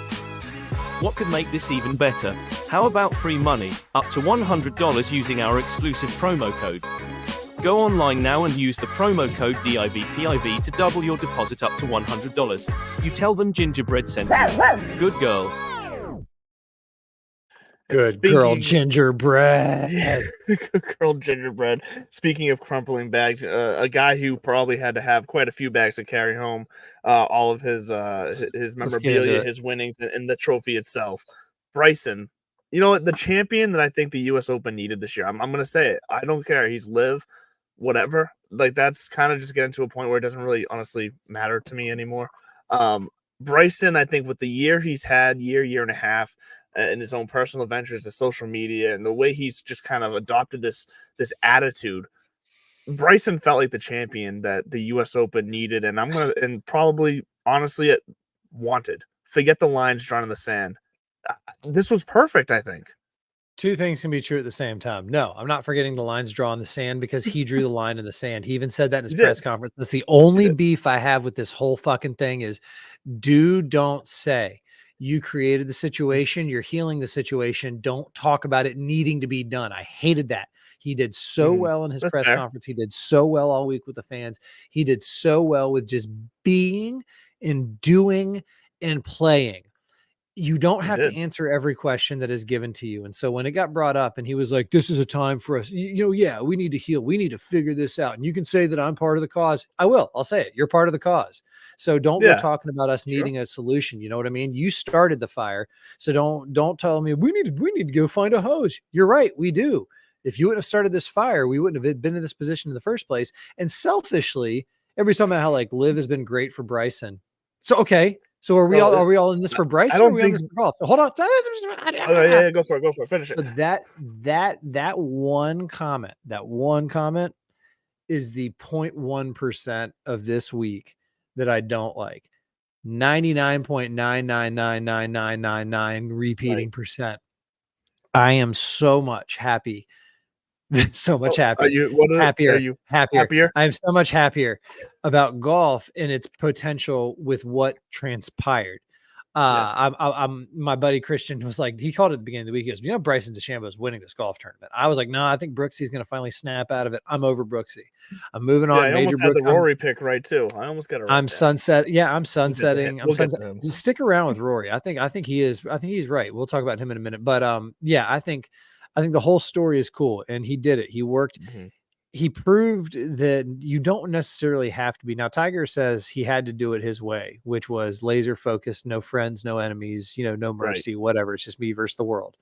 What could make this even better? How about free money, up to $100 using our exclusive promo code? Go online now and use the promo code DIVPIV to double your deposit up to $100. You tell them Gingerbread sent you. Good girl. Good girl, Gingerbread. Good girl, Gingerbread. Speaking of crumpling bags, a guy who probably had to have quite a few bags to carry home all of his memorabilia, his winnings, and the trophy itself. Bryson, you know what? The champion that I think the U.S. Open needed this year. I'm going to say it. I don't care. He's live, whatever. Like, that's kind of just getting to a point where it doesn't really honestly matter to me anymore. Bryson, I think with the year he's had, year and a half, in his own personal ventures, the social media, and the way he's just kind of adopted this attitude, Bryson felt like the champion that the U.S. Open needed, and probably honestly it wanted. Forget the lines drawn in the sand. This was perfect, I think. Two things can be true at the same time. No, I'm not forgetting the lines drawn in the sand because he drew the line in the sand. He even said that in his press conference. That's the only beef I have with this whole fucking thing is don't say. You created the situation. You're healing the situation. Don't talk about it needing to be done. I hated that. He did so well in his press conference. He did so well all week with the fans. He did so well with just being and doing and playing. You don't have to answer every question that is given to you. And so when it got brought up and he was like, this is a time for us, yeah, we need to heal. We need to figure this out. And you can say that I'm part of the cause. I will. I'll say it. You're part of the cause. So don't go talking about us needing a solution. You know what I mean? You started the fire. So don't tell me we need to go find a hose. You're right. We do. If you wouldn't have started this fire, we wouldn't have been in this position in the first place. And selfishly, everybody's talking about how like Liv has been great for Bryson. So, okay. So are we all in this for Bryson? Or are we in this for golf? So hold on. Yeah, go for it. Finish it. So that one comment is the 0.1% of this week that I don't like. 99.9999999 repeating percent. I am so much happy. So much happier. Happier. I'm so much happier about golf and its potential with what transpired. I'm my buddy Christian was like, he called it at the beginning of the week. He goes, Bryson DeChambeau is winning this golf tournament. I was like, no, I think Brooksy's going to finally snap out of it. I'm over Brooksy. I'm moving on. I almost had the Rory pick right too. I almost got it right. I'm sunsetting. Stick around with Rory. I think he is. I think he's right. We'll talk about him in a minute. But I think the whole story is cool, and he did it. He worked. Mm-hmm. He proved that you don't necessarily have to be. Now, Tiger says he had to do it his way, which was laser focused, no friends, no enemies, no mercy, whatever. It's just me versus the world.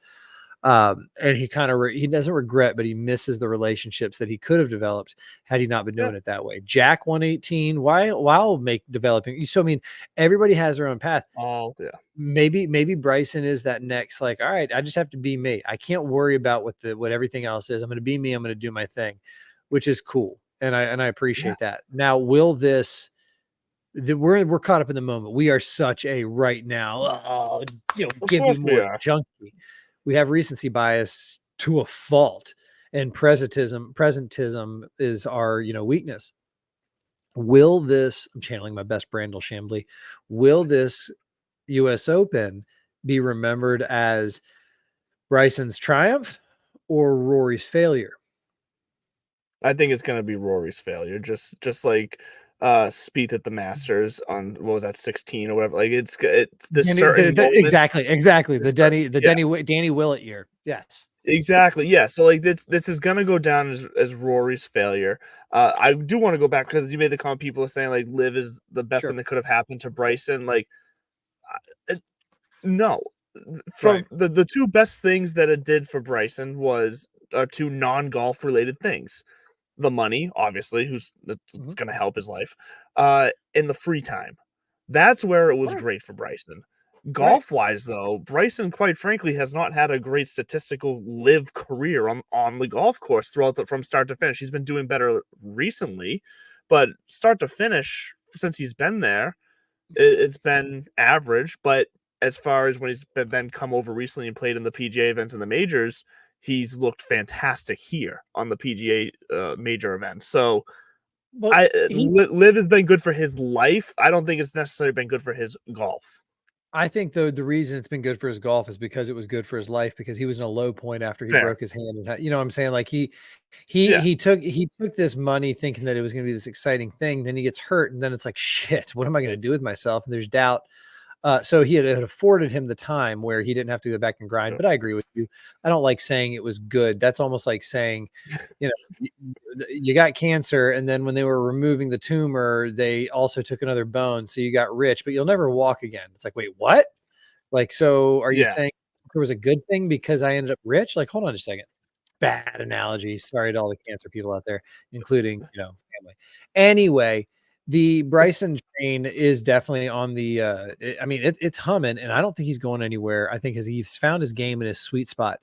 And he kind of he doesn't regret, but he misses the relationships that he could have developed had he not been doing it that way. Jack 118, while developing. So I mean, everybody has their own path. Oh yeah. Maybe Bryson is that next. Like, all right, I just have to be me. I can't worry about what everything else is. I'm going to be me. I'm going to do my thing, which is cool, and I appreciate that. Now, will this? We're caught up in the moment. We are such a right now. Give me more junkie. We have recency bias to a fault, and presentism is our weakness. Will this? I'm channeling my best Brandel Chambly. Will this U.S. Open be remembered as Bryson's triumph or Rory's failure? I think it's going to be Rory's failure, just like Spieth at the Masters on what was that 16 or whatever. Like it's this certain exactly the Danny Willett year. Yes, exactly. Yeah. So like this is going to go down as Rory's failure. I do want to go back because you made the comment. People are saying like Liv is the best thing that could have happened to Bryson. Like No. From the two best things that it did for Bryson was two non-golf related things. The money, obviously, it's going to help his life, and the free time. That's where it was great for Bryson. Golf-wise, though, Bryson, quite frankly, has not had a great statistical live career on the golf course from start to finish. He's been doing better recently, but start to finish, since he's been there, it's been average. But as far as when he's been come over recently and played in the PGA events and the majors, he's looked fantastic here on the PGA major events. So Live has been good for his life. I don't think it's necessarily been good for his golf. I think the reason it's been good for his golf is because it was good for his life, because he was in a low point after he broke his hand. And you know what I'm saying? Like he took this money thinking that it was going to be this exciting thing. Then he gets hurt, and then it's like, shit, what am I going to do with myself? And there's doubt. So it had afforded him the time where he didn't have to go back and grind. But I agree with you. I don't like saying it was good. That's almost like saying, you know, you got cancer, and then when they were removing the tumor, they also took another bone, so you got rich, but you'll never walk again. It's like, wait, what? Like, so are you saying there was a good thing because I ended up rich? Like, hold on a second. Bad analogy. Sorry to all the cancer people out there, including, you know, family. Anyway, the Bryson train is definitely on the I mean, it's humming, and I don't think he's going anywhere. I think he's found his game in his sweet spot.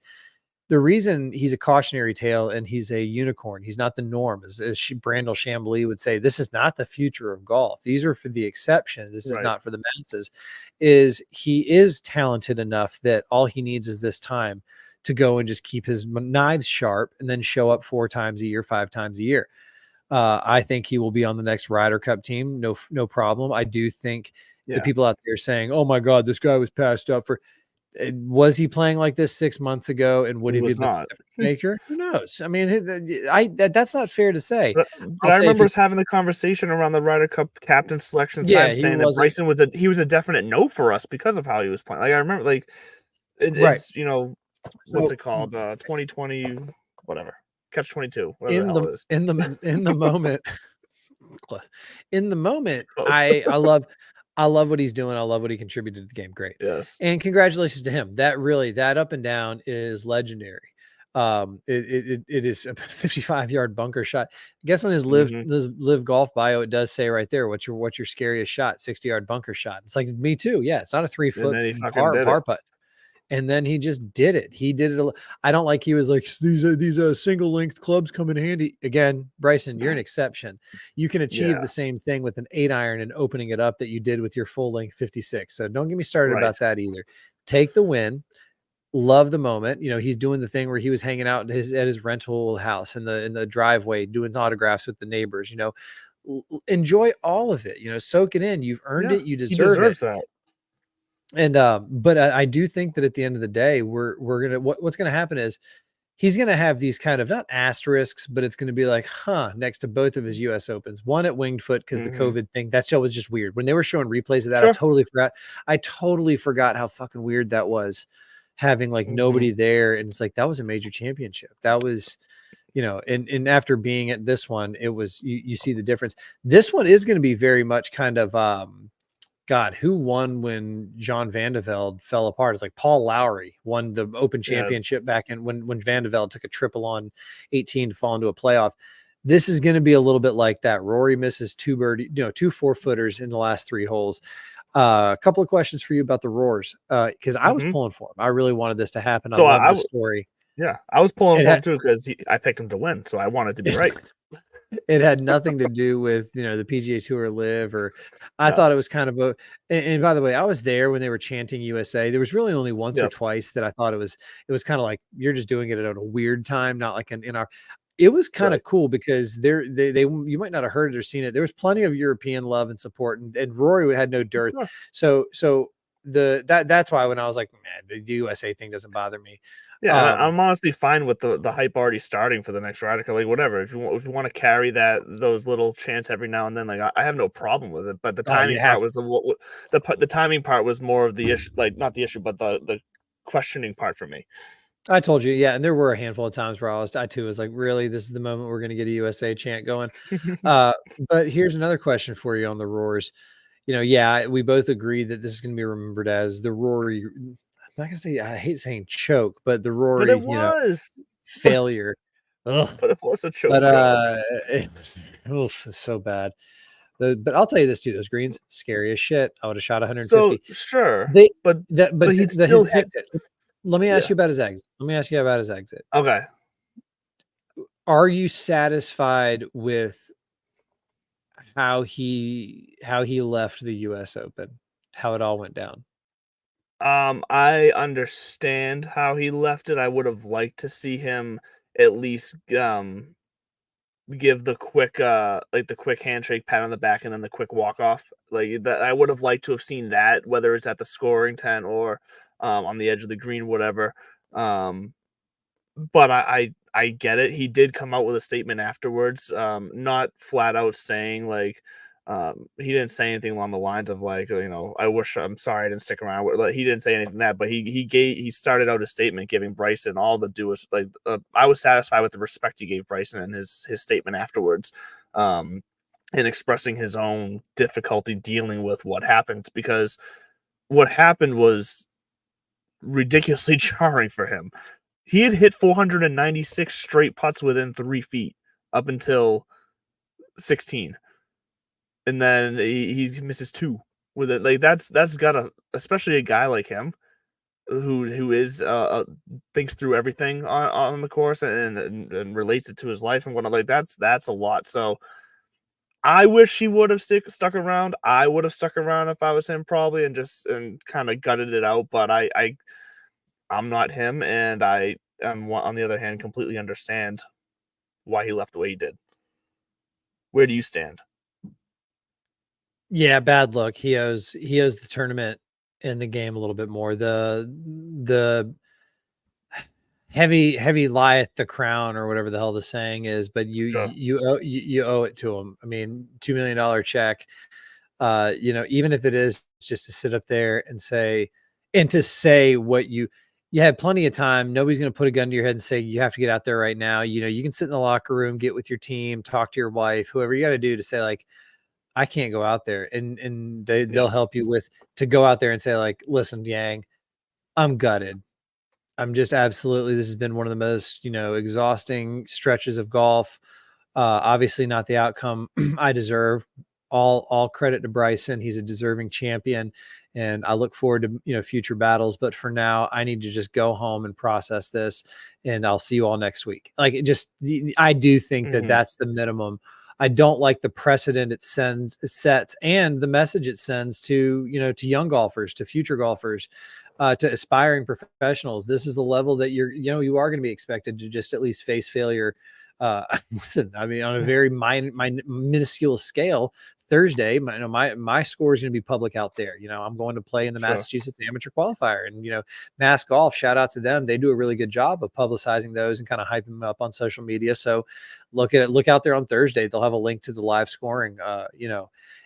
The reason he's a cautionary tale and he's a unicorn, he's not the norm, as Brandel Chambly would say, this is not the future of golf. These are for the exception. This is not for the masses. Is he is talented enough that all he needs is this time to go and just keep his knives sharp and then show up 4 times a year, 5 times a year. I think he will be on the next Ryder Cup team. No problem. I do think the people out there saying, oh my God, this guy was passed up for, was he playing like this 6 months ago? And would he be a maker? Who knows? I mean, that's not fair to say. But I remember us having the conversation around the Ryder Cup captain selection time, saying that Bryson was a definite no for us because of how he was playing. Like, I remember, like, it's, you know, what's it called? 2020, whatever. Catch 22. In the moment, I love what he's doing. I love what he contributed to the game. Great. Yes. And congratulations to him. That up and down is legendary. It is a 55-yard bunker shot. I guess on his live golf bio, it does say right there, what's your scariest shot? 60-yard bunker shot. It's like, me too. Yeah. It's not a 3-foot par putt. And then he just did it. He did it. I don't like he was like, these single length clubs come in handy. Again, Bryson, you're an exception. You can achieve the same thing with an 8-iron and opening it up that you did with your full length 56. So don't get me started about that either. Take the win. Love the moment. You know, he's doing the thing where he was hanging out at his rental house in the driveway, doing autographs with the neighbors. You know, enjoy all of it. You know, soak it in. You've earned it. You deserve it. That. And but I do think that at the end of the day, we're gonna what's gonna happen is he's gonna have these kind of, not asterisks, but it's gonna be like, next to both of his US Opens, one at Winged Foot because the COVID thing, that show was just weird. When they were showing replays of that, I totally forgot how fucking weird that was, having like nobody there, and it's like that was a major championship. That was, you know, and after being at this one, it was you see the difference. This one is going to be very much kind of God, who won when John Van de Velde fell apart? It's like Paul Lowry won the Open Championship back in when Van de Velde took a triple on 18 to fall into a playoff. This is going to be a little bit like that. Rory misses 2 4-footers in the last 3 holes. A couple of questions for you about the Roars, because I was pulling for him. I really wanted this to happen. So I love the story. Yeah, I was pulling for him too because I picked him to win, so I wanted to be right. It had nothing to do with, you know, the PGA Tour live, or I thought it was kind of and by the way, I was there when they were chanting USA. There was really only once or twice that I thought it was kind of like, you're just doing it at a weird time, not like in our. It was kind of cool because they you might not have heard it or seen it. There was plenty of European love and support, and Rory had no dearth. So that's why when I was like, man, the USA thing doesn't bother me. Yeah, I'm honestly fine with the hype already starting for the next Ryder Cup. Like, whatever, if you want to carry those little chants every now and then, like I have no problem with it. But the timing part was the timing part was more of the issue, like not the issue, but the questioning part for me. I told you, and there were a handful of times where I too was like, really, this is the moment we're going to get a USA chant going. But here's another question for you on the Roars. yeah, we both agree that this is going to be remembered as the Rory. I'm not going to say, I hate saying choke, but the Rory, But it was. failure. Ugh. But it was a choke But job. it was so bad. But I'll tell you this too: those greens, scary as shit. I would have shot 150. So sure, but he still his hit. exit. Let me ask you about his exit. Okay. Are you satisfied with how he left the U.S. Open, how it all went down? I understand how he left it. I would have liked to see him at least give the quick the quick handshake, pat on the back, and then the quick walk off. Like that, I would have liked to have seen that, whether it's at the scoring tent or on the edge of the green, whatever. But I get it. He did come out with a statement afterwards, not flat out saying like he didn't say anything along the lines of like, I'm sorry I didn't stick around. Like, he didn't say anything that, but he started out a statement giving Bryson all the due. Like I was satisfied with the respect he gave Bryson and his statement afterwards, and expressing his own difficulty dealing with what happened, because what happened was ridiculously jarring for him. He had hit 496 straight putts within 3 feet up until 16. And then he misses 2 with it. Like that's gotta, especially a guy like him who is thinks through everything on the course and relates it to his life and whatnot. Like that's a lot. So I wish he would have stuck around. I would have stuck around if I was him, probably, and kind of gutted it out. But I'm not him, and I am, on the other hand, completely understand why he left the way he did. Where do you stand? Yeah, bad luck. He owes the tournament and the game a little bit more. The heavy lieth the crown, or whatever the hell the saying is, but you owe it to him. I mean, $2 million check. Even if it is just to sit up there and say what you had plenty of time. Nobody's going to put a gun to your head and say you have to get out there right now. You can sit in the locker room, get with your team, talk to your wife, whoever you got to do to say like, I can't go out there, and they'll help you to go out there and say like, listen, Yang, I'm gutted. I'm just absolutely, this has been one of the most, exhausting stretches of golf. Obviously not the outcome I deserve. All credit to Bryson. He's a deserving champion, and I look forward to, future battles. But for now, I need to just go home and process this, and I'll see you all next week. Like, I do think that that's the minimum. I don't like the precedent it sets, and the message it sends to, to young golfers, to future golfers, to aspiring professionals. This is the level that you are going to be expected to just at least face failure. Listen, I mean, on a very minuscule scale, Thursday, my score is going to be public out there. I'm going to play in the Massachusetts Amateur Qualifier, and Mass Golf, shout out to them. They do a really good job of publicizing those and kind of hyping them up on social media. So look out there on Thursday. They'll have a link to the live scoring,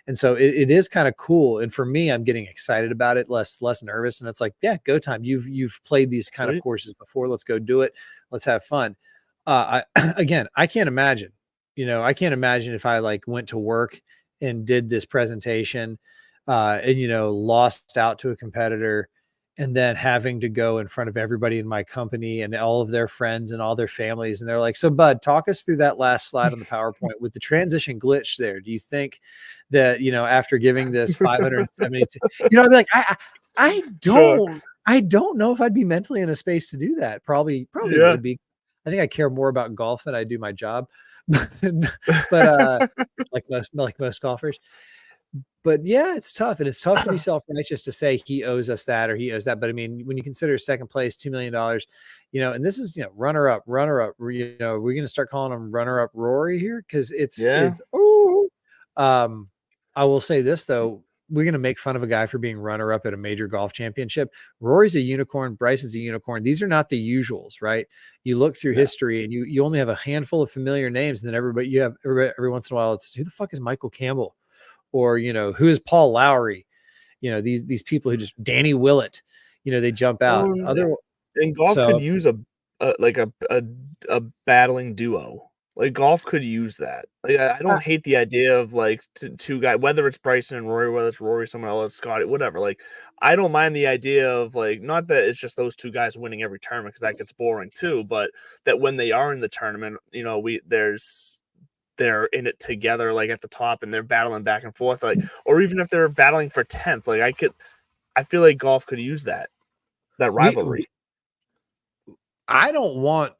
and so it is kind of cool. And for me, I'm getting excited about it, less nervous. And it's like, yeah, go time. You've played these kind of courses before. Let's go do it. Let's have fun. I can't imagine, if I like went to work and did this presentation, and, lost out to a competitor, and then having to go in front of everybody in my company and all of their friends and all their families. And they're like, so Bud, talk us through that last slide on the PowerPoint with the transition glitch there. Do you think that, after giving this 572, I'd be like, I don't know if I'd be mentally in a space to do that. Probably would be. I think I care more about golf than I do my job, but like most golfers. But yeah, it's tough, and it's tough to be self-righteous to say he owes us that or he owes that. But I mean, when you consider second place, $2 million, and this is runner-up. We're going to start calling him runner-up Rory here, because it's. I will say this though. We're going to make fun of a guy for being runner-up at a major golf championship. Rory's a unicorn. Bryson's a unicorn. These are not the usuals, right? You look through history, and you only have a handful of familiar names. And then every once in a while, it's who the fuck is Michael Campbell? Or, who is Paul Lowry? These people who just Danny Willett, they jump out. And golf could use a battling duo. Like, golf could use that. Like, I don't hate the idea of, like, two guys, whether it's Bryson and Rory, whether it's Rory, someone else, Scotty, whatever. Like, I don't mind the idea of, like, not that it's just those two guys winning every tournament because that gets boring too, but that when they are in the tournament, you know, they're in it together, like at the top, and they're battling back and forth, like, or even if they're battling for 10th, like I feel like golf could use that rivalry. I don't want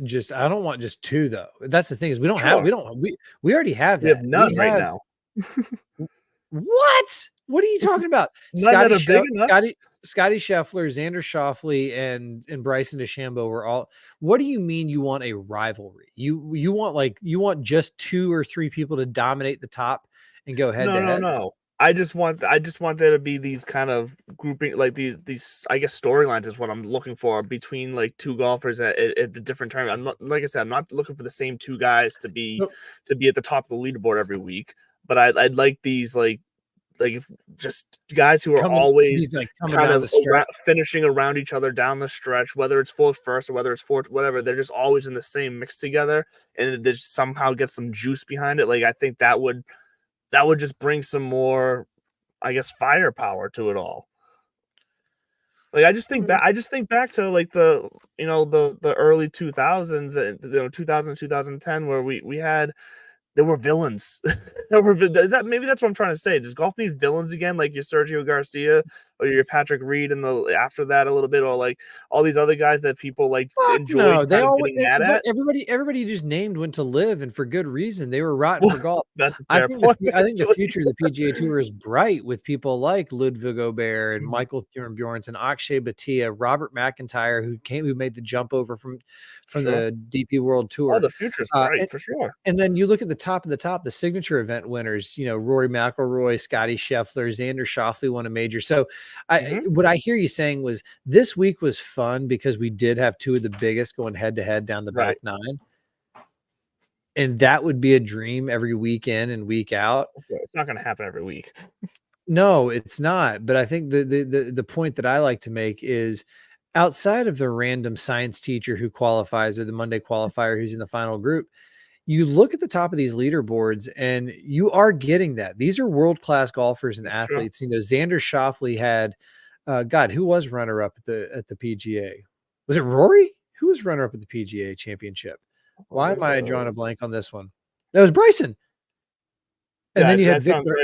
just two though. That's the thing is we already have that. We have none right now. What? What are you talking about? Scotty Scheffler, Xander Schauffele, and Bryson DeChambeau were all. What do you mean you want a rivalry? You want just 2 or 3 people to dominate the top and go head to head? No. I just want there to be these kind of grouping, like these I guess storylines is what I'm looking for between like two golfers at the different tournaments. I'm not, like I said, I'm not looking for the same two guys to be at the top of the leaderboard every week, but I'd like these like if just guys who are always like kind of finishing around each other down the stretch, whether it's fourth first or whether it's fourth, whatever, they're just always in the same mix together, and they just somehow get some juice behind it. Like I think that would just bring some more, I guess, firepower to it all. Like I just think back to like the early 2000s, 2000 2010, where we had. There were villains. Maybe that's what I'm trying to say. Does golf need villains again, like your Sergio Garcia or your Patrick Reed, and after that a little bit, or like all these other guys that people like enjoy? No, they all getting mad at. Everybody you just named went to live, and for good reason. They were rotten for golf. That's a fair point. I think the future of the PGA Tour is bright with people like Ludwig Aubert and Michael Bjornsson, Akshay Bhatia, Robert McIntyre, who made the jump over from the DP World Tour. Oh, the future's bright for sure. And then you look at the top of the top, the signature event winners, Rory McIlroy, Scotty Scheffler, Xander Schauffele won a major. So what I hear you saying was this week was fun because we did have 2 of the biggest going head to head down the back 9. And that would be a dream every week in and week out. It's not going to happen every week. No, it's not. But I think the point that I like to make is outside of the random science teacher who qualifies or the Monday qualifier who's in the final group, you look at the top of these leaderboards and you are getting that. These are world-class golfers and athletes. Sure. Xander Schauffele had, who was runner-up at the PGA? Was it Rory? Who was runner-up at the PGA championship? Why am I drawing a blank on this one? That was Bryson. And then you had Victor,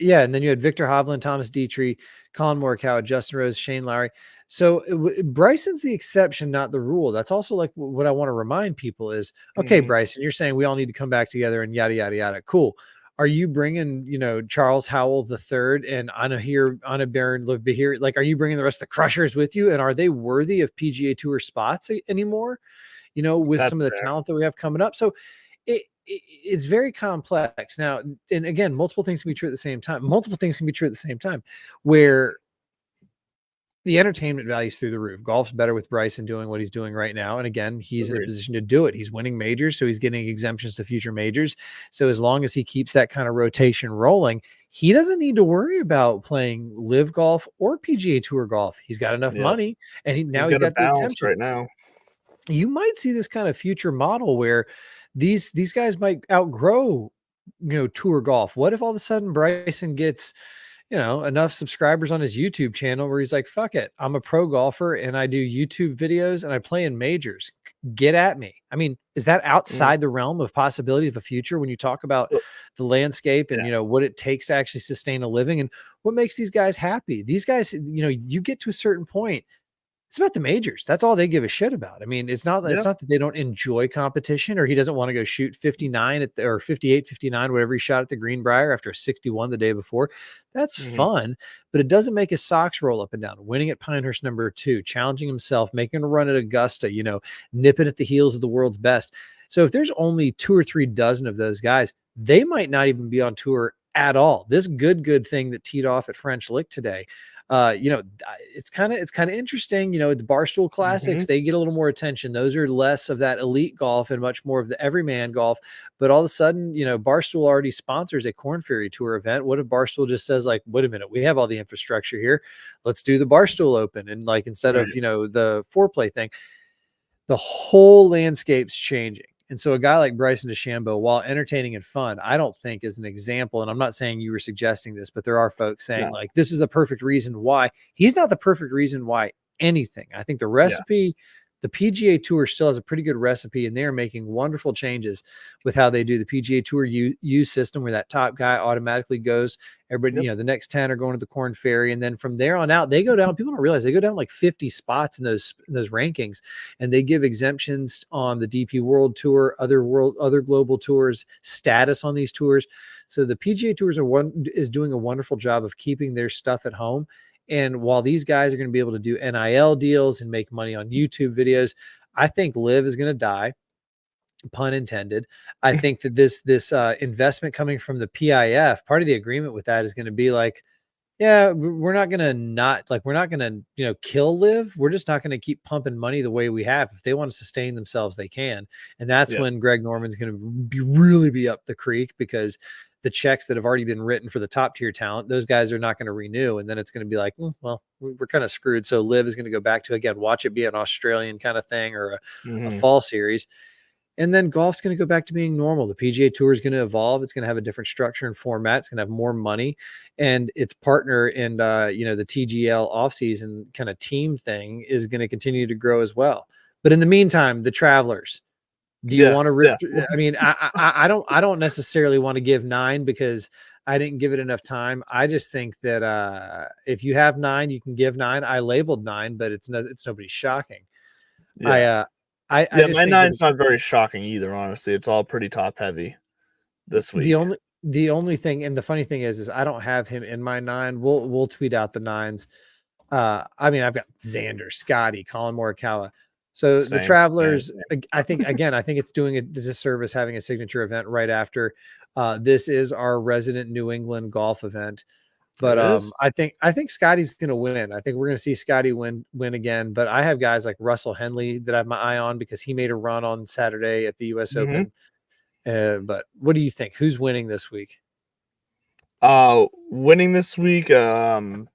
and then you had Victor Hovland, Thomas Dietrich, Colin Morikawa, Justin Rose, Shane Lowry. So Bryson's the exception, not the rule. That's also like what I want to remind people is, okay, Bryson, you're saying we all need to come back together and yada, yada, yada. Cool. Are you bringing, Charles Howell III and Anna Baron Behir? Like, are you bringing the rest of the Crushers with you? And are they worthy of PGA Tour spots anymore? With some of the talent that we have coming up. So it's very complex now. And again, multiple things can be true at the same time. Where the entertainment value's through the roof. Golf's better with Bryson doing what he's doing right now. And again, he's in a position to do it. He's winning majors, so he's getting exemptions to future majors. So as long as he keeps that kind of rotation rolling, he doesn't need to worry about playing live golf or PGA Tour golf. He's got enough money, and he's got the exemptions right now. You might see this kind of future model where these guys might outgrow, tour golf. What if all of a sudden Bryson gets, enough subscribers on his YouTube channel where he's like, fuck it, I'm a pro golfer and I do YouTube videos and I play in majors. Get at me. I mean, is that outside the realm of possibility of a future when you talk about the landscape and, what it takes to actually sustain a living and what makes these guys happy? These guys, you get to a certain point, it's about the majors. That's all they give a shit about. I mean, it's not that they don't enjoy competition or he doesn't want to go shoot 59 or 58, 59, whatever he shot at the Greenbrier after 61 the day before. That's fun, but it doesn't make his socks roll up and down. Winning at Pinehurst #2, challenging himself, making a run at Augusta, nipping at the heels of the world's best. So if there's only 2 or 3 dozen of those guys, they might not even be on tour at all. This good thing that teed off at French Lick today, it's kind of interesting. The Barstool Classics, they get a little more attention. Those are less of that elite golf and much more of the everyman golf. But all of a sudden, Barstool already sponsors a Corn Ferry Tour event. What if Barstool just says like, wait a minute, we have all the infrastructure here. Let's do the Barstool Open. And like, instead of, the foreplay thing, the whole landscape's changing. And so a guy like Bryson DeChambeau, while entertaining and fun, I don't think is an example. And I'm not saying you were suggesting this, but there are folks saying like, this is a perfect reason why. He's not the perfect reason why anything. I think the recipe, the PGA Tour still has a pretty good recipe, and they're making wonderful changes with how they do the PGA Tour U system, where that top guy automatically goes. Everybody, the next 10 are going to the Corn Ferry, and then from there on out, they go down. People don't realize they go down like 50 spots in those rankings, and they give exemptions on the DP World Tour, other global tours, status on these tours. So the PGA Tours is doing a wonderful job of keeping their stuff at home. And while these guys are going to be able to do NIL deals and make money on YouTube videos, I think LIV is going to die, pun intended. I think that this investment coming from the PIF, part of the agreement with that is going to be like, yeah, we're not going to kill LIV. We're just not going to keep pumping money the way we have. If they want to sustain themselves, they can. And that's when Greg Norman's going to really be up the creek, because the checks that have already been written for the top tier talent, those guys are not going to renew. And then it's going to be like, well, we're kind of screwed. So LIV is going to go back to, again, watch it be an Australian kind of thing, or a fall series. And then golf's going to go back to being normal. The PGA Tour is going to evolve. It's going to have a different structure and format. It's going to have more money, and its partner and, the TGL offseason kind of team thing is going to continue to grow as well. But in the meantime, the Travelers, do you want to rip? I mean, I don't necessarily want to give 9 because I didn't give it enough time. I just think that if you have 9, you can give 9. I labeled 9, but it's nobody shocking. Yeah. My 9's not very shocking either. Honestly, it's all pretty top heavy this week. The only thing, and the funny thing is I don't have him in my 9. We'll tweet out the 9s. I mean, I've got Xander, Scotty, Colin Morikawa. So the Travelers, I think it's doing a disservice having a signature event right after. This is our resident New England golf event, but I think Scotty's going to win. I think we're going to see Scotty win again. But I have guys like Russell Henley that I have my eye on because he made a run on Saturday at the U.S. Open. But what do you think? Who's winning this week? Winning this week, picking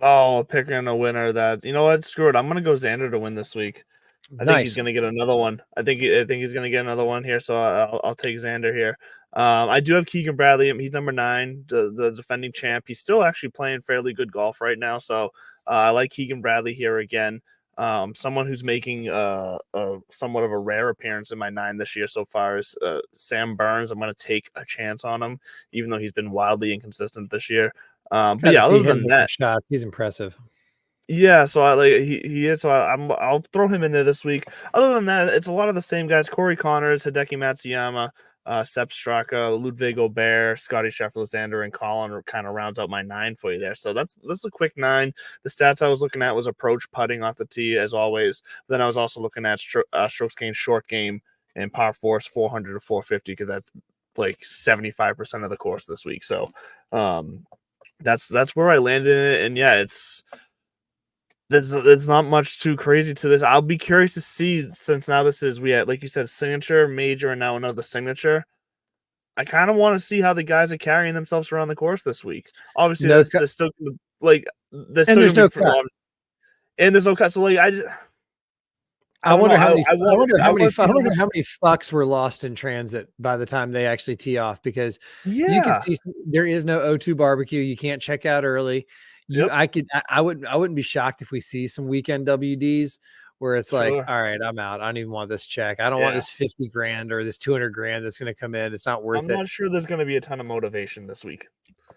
a winner that, you know what, screw it. I'm gonna go Xander to win this week. I think he's gonna get another one. I think he's gonna get another one here. So I'll take Xander here. I do have Keegan Bradley. He's number 9, the defending champ. He's still actually playing fairly good golf right now. So I like Keegan Bradley here again. Someone who's making somewhat of a rare appearance in my 9 this year so far is Sam Burns. I'm going to take a chance on him, even though he's been wildly inconsistent this year. But yeah, other than that, he's impressive. Yeah, so I like he is. So I'll throw him in there this week. Other than that, it's a lot of the same guys: Corey Connors, Hideki Matsuyama, Sepp Straka, Ludwig Aubert, Scotty Scheffler, Xander, and Colin kind of rounds out my 9 for you there. So that's a quick 9. The stats I was looking at was approach putting off the tee as always. Then I was also looking at strokes gained short game and par force 400 to 450 because that's like 75% of the course this week. So that's where I landed in it. And yeah, it's not much too crazy to this. I'll be curious to see, since now this is, we had, like you said, signature, major, and now another signature. I kind of want to see how the guys are carrying themselves around the course this week. Obviously, there's still like there's no cut. And there's no cut. So like I wonder how many fucks were lost in transit by the time they actually tee off, because you can see there is no O2 barbecue. You can't check out early. I wouldn't be shocked if we see some weekend WDs where it's like, all right, I'm out. I don't even want this check. I don't want this 50 grand or this 200 grand that's going to come in. It's not worth it. I'm not sure there's going to be a ton of motivation this week.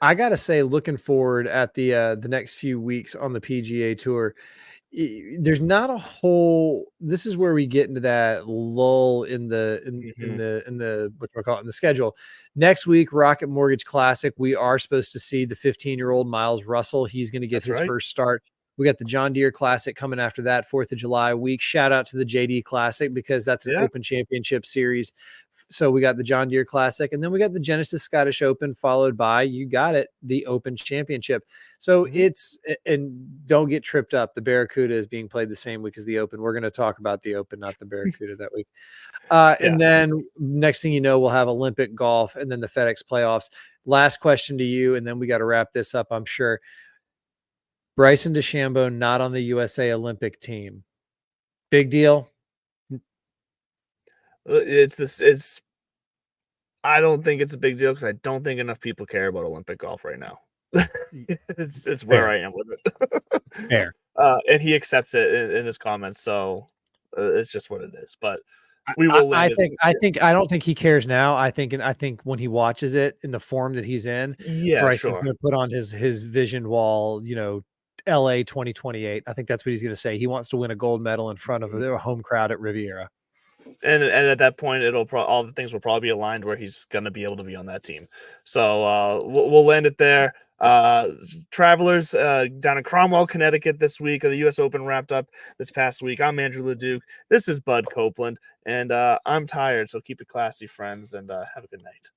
I got to say, looking forward at the next few weeks on the PGA Tour, there's not a whole, this is where we get into that lull in the what we're calling the schedule. Next week, Rocket Mortgage Classic, we are supposed to see the 15-year-old Miles Russell. He's going to get his first start. We got the John Deere Classic coming after that, 4th of July week. Shout out to the JD Classic because that's an Open Championship series. So we got the John Deere Classic, and then we got the Genesis Scottish Open, followed by, you got it, the Open Championship. So it's, and don't get tripped up, the Barracuda is being played the same week as the Open. We're going to talk about the Open, not the Barracuda that week. And then next thing you know, we'll have Olympic golf and then the FedEx playoffs. Last question to you, and then we got to wrap this up, I'm sure. Bryson DeChambeau not on the USA Olympic team. Big deal? It's I don't think it's a big deal because I don't think enough people care about Olympic golf right now. It's where I am with it. Fair. And he accepts it in his comments, so it's just what it is. But we will. I don't think he cares now. I think when he watches it in the form that he's in, Bryson's going to put on his vision wall, LA 2028. I think that's what he's going to say. He wants to win a gold medal in front of a home crowd at Riviera. And at that point, all the things will probably be aligned where he's going to be able to be on that team. So we'll land it there. Travelers down in Cromwell, Connecticut this week. The U.S. Open wrapped up this past week. I'm Andrew LeDuc. This is Bud Copeland, and I'm tired, so keep it classy, friends, and have a good night.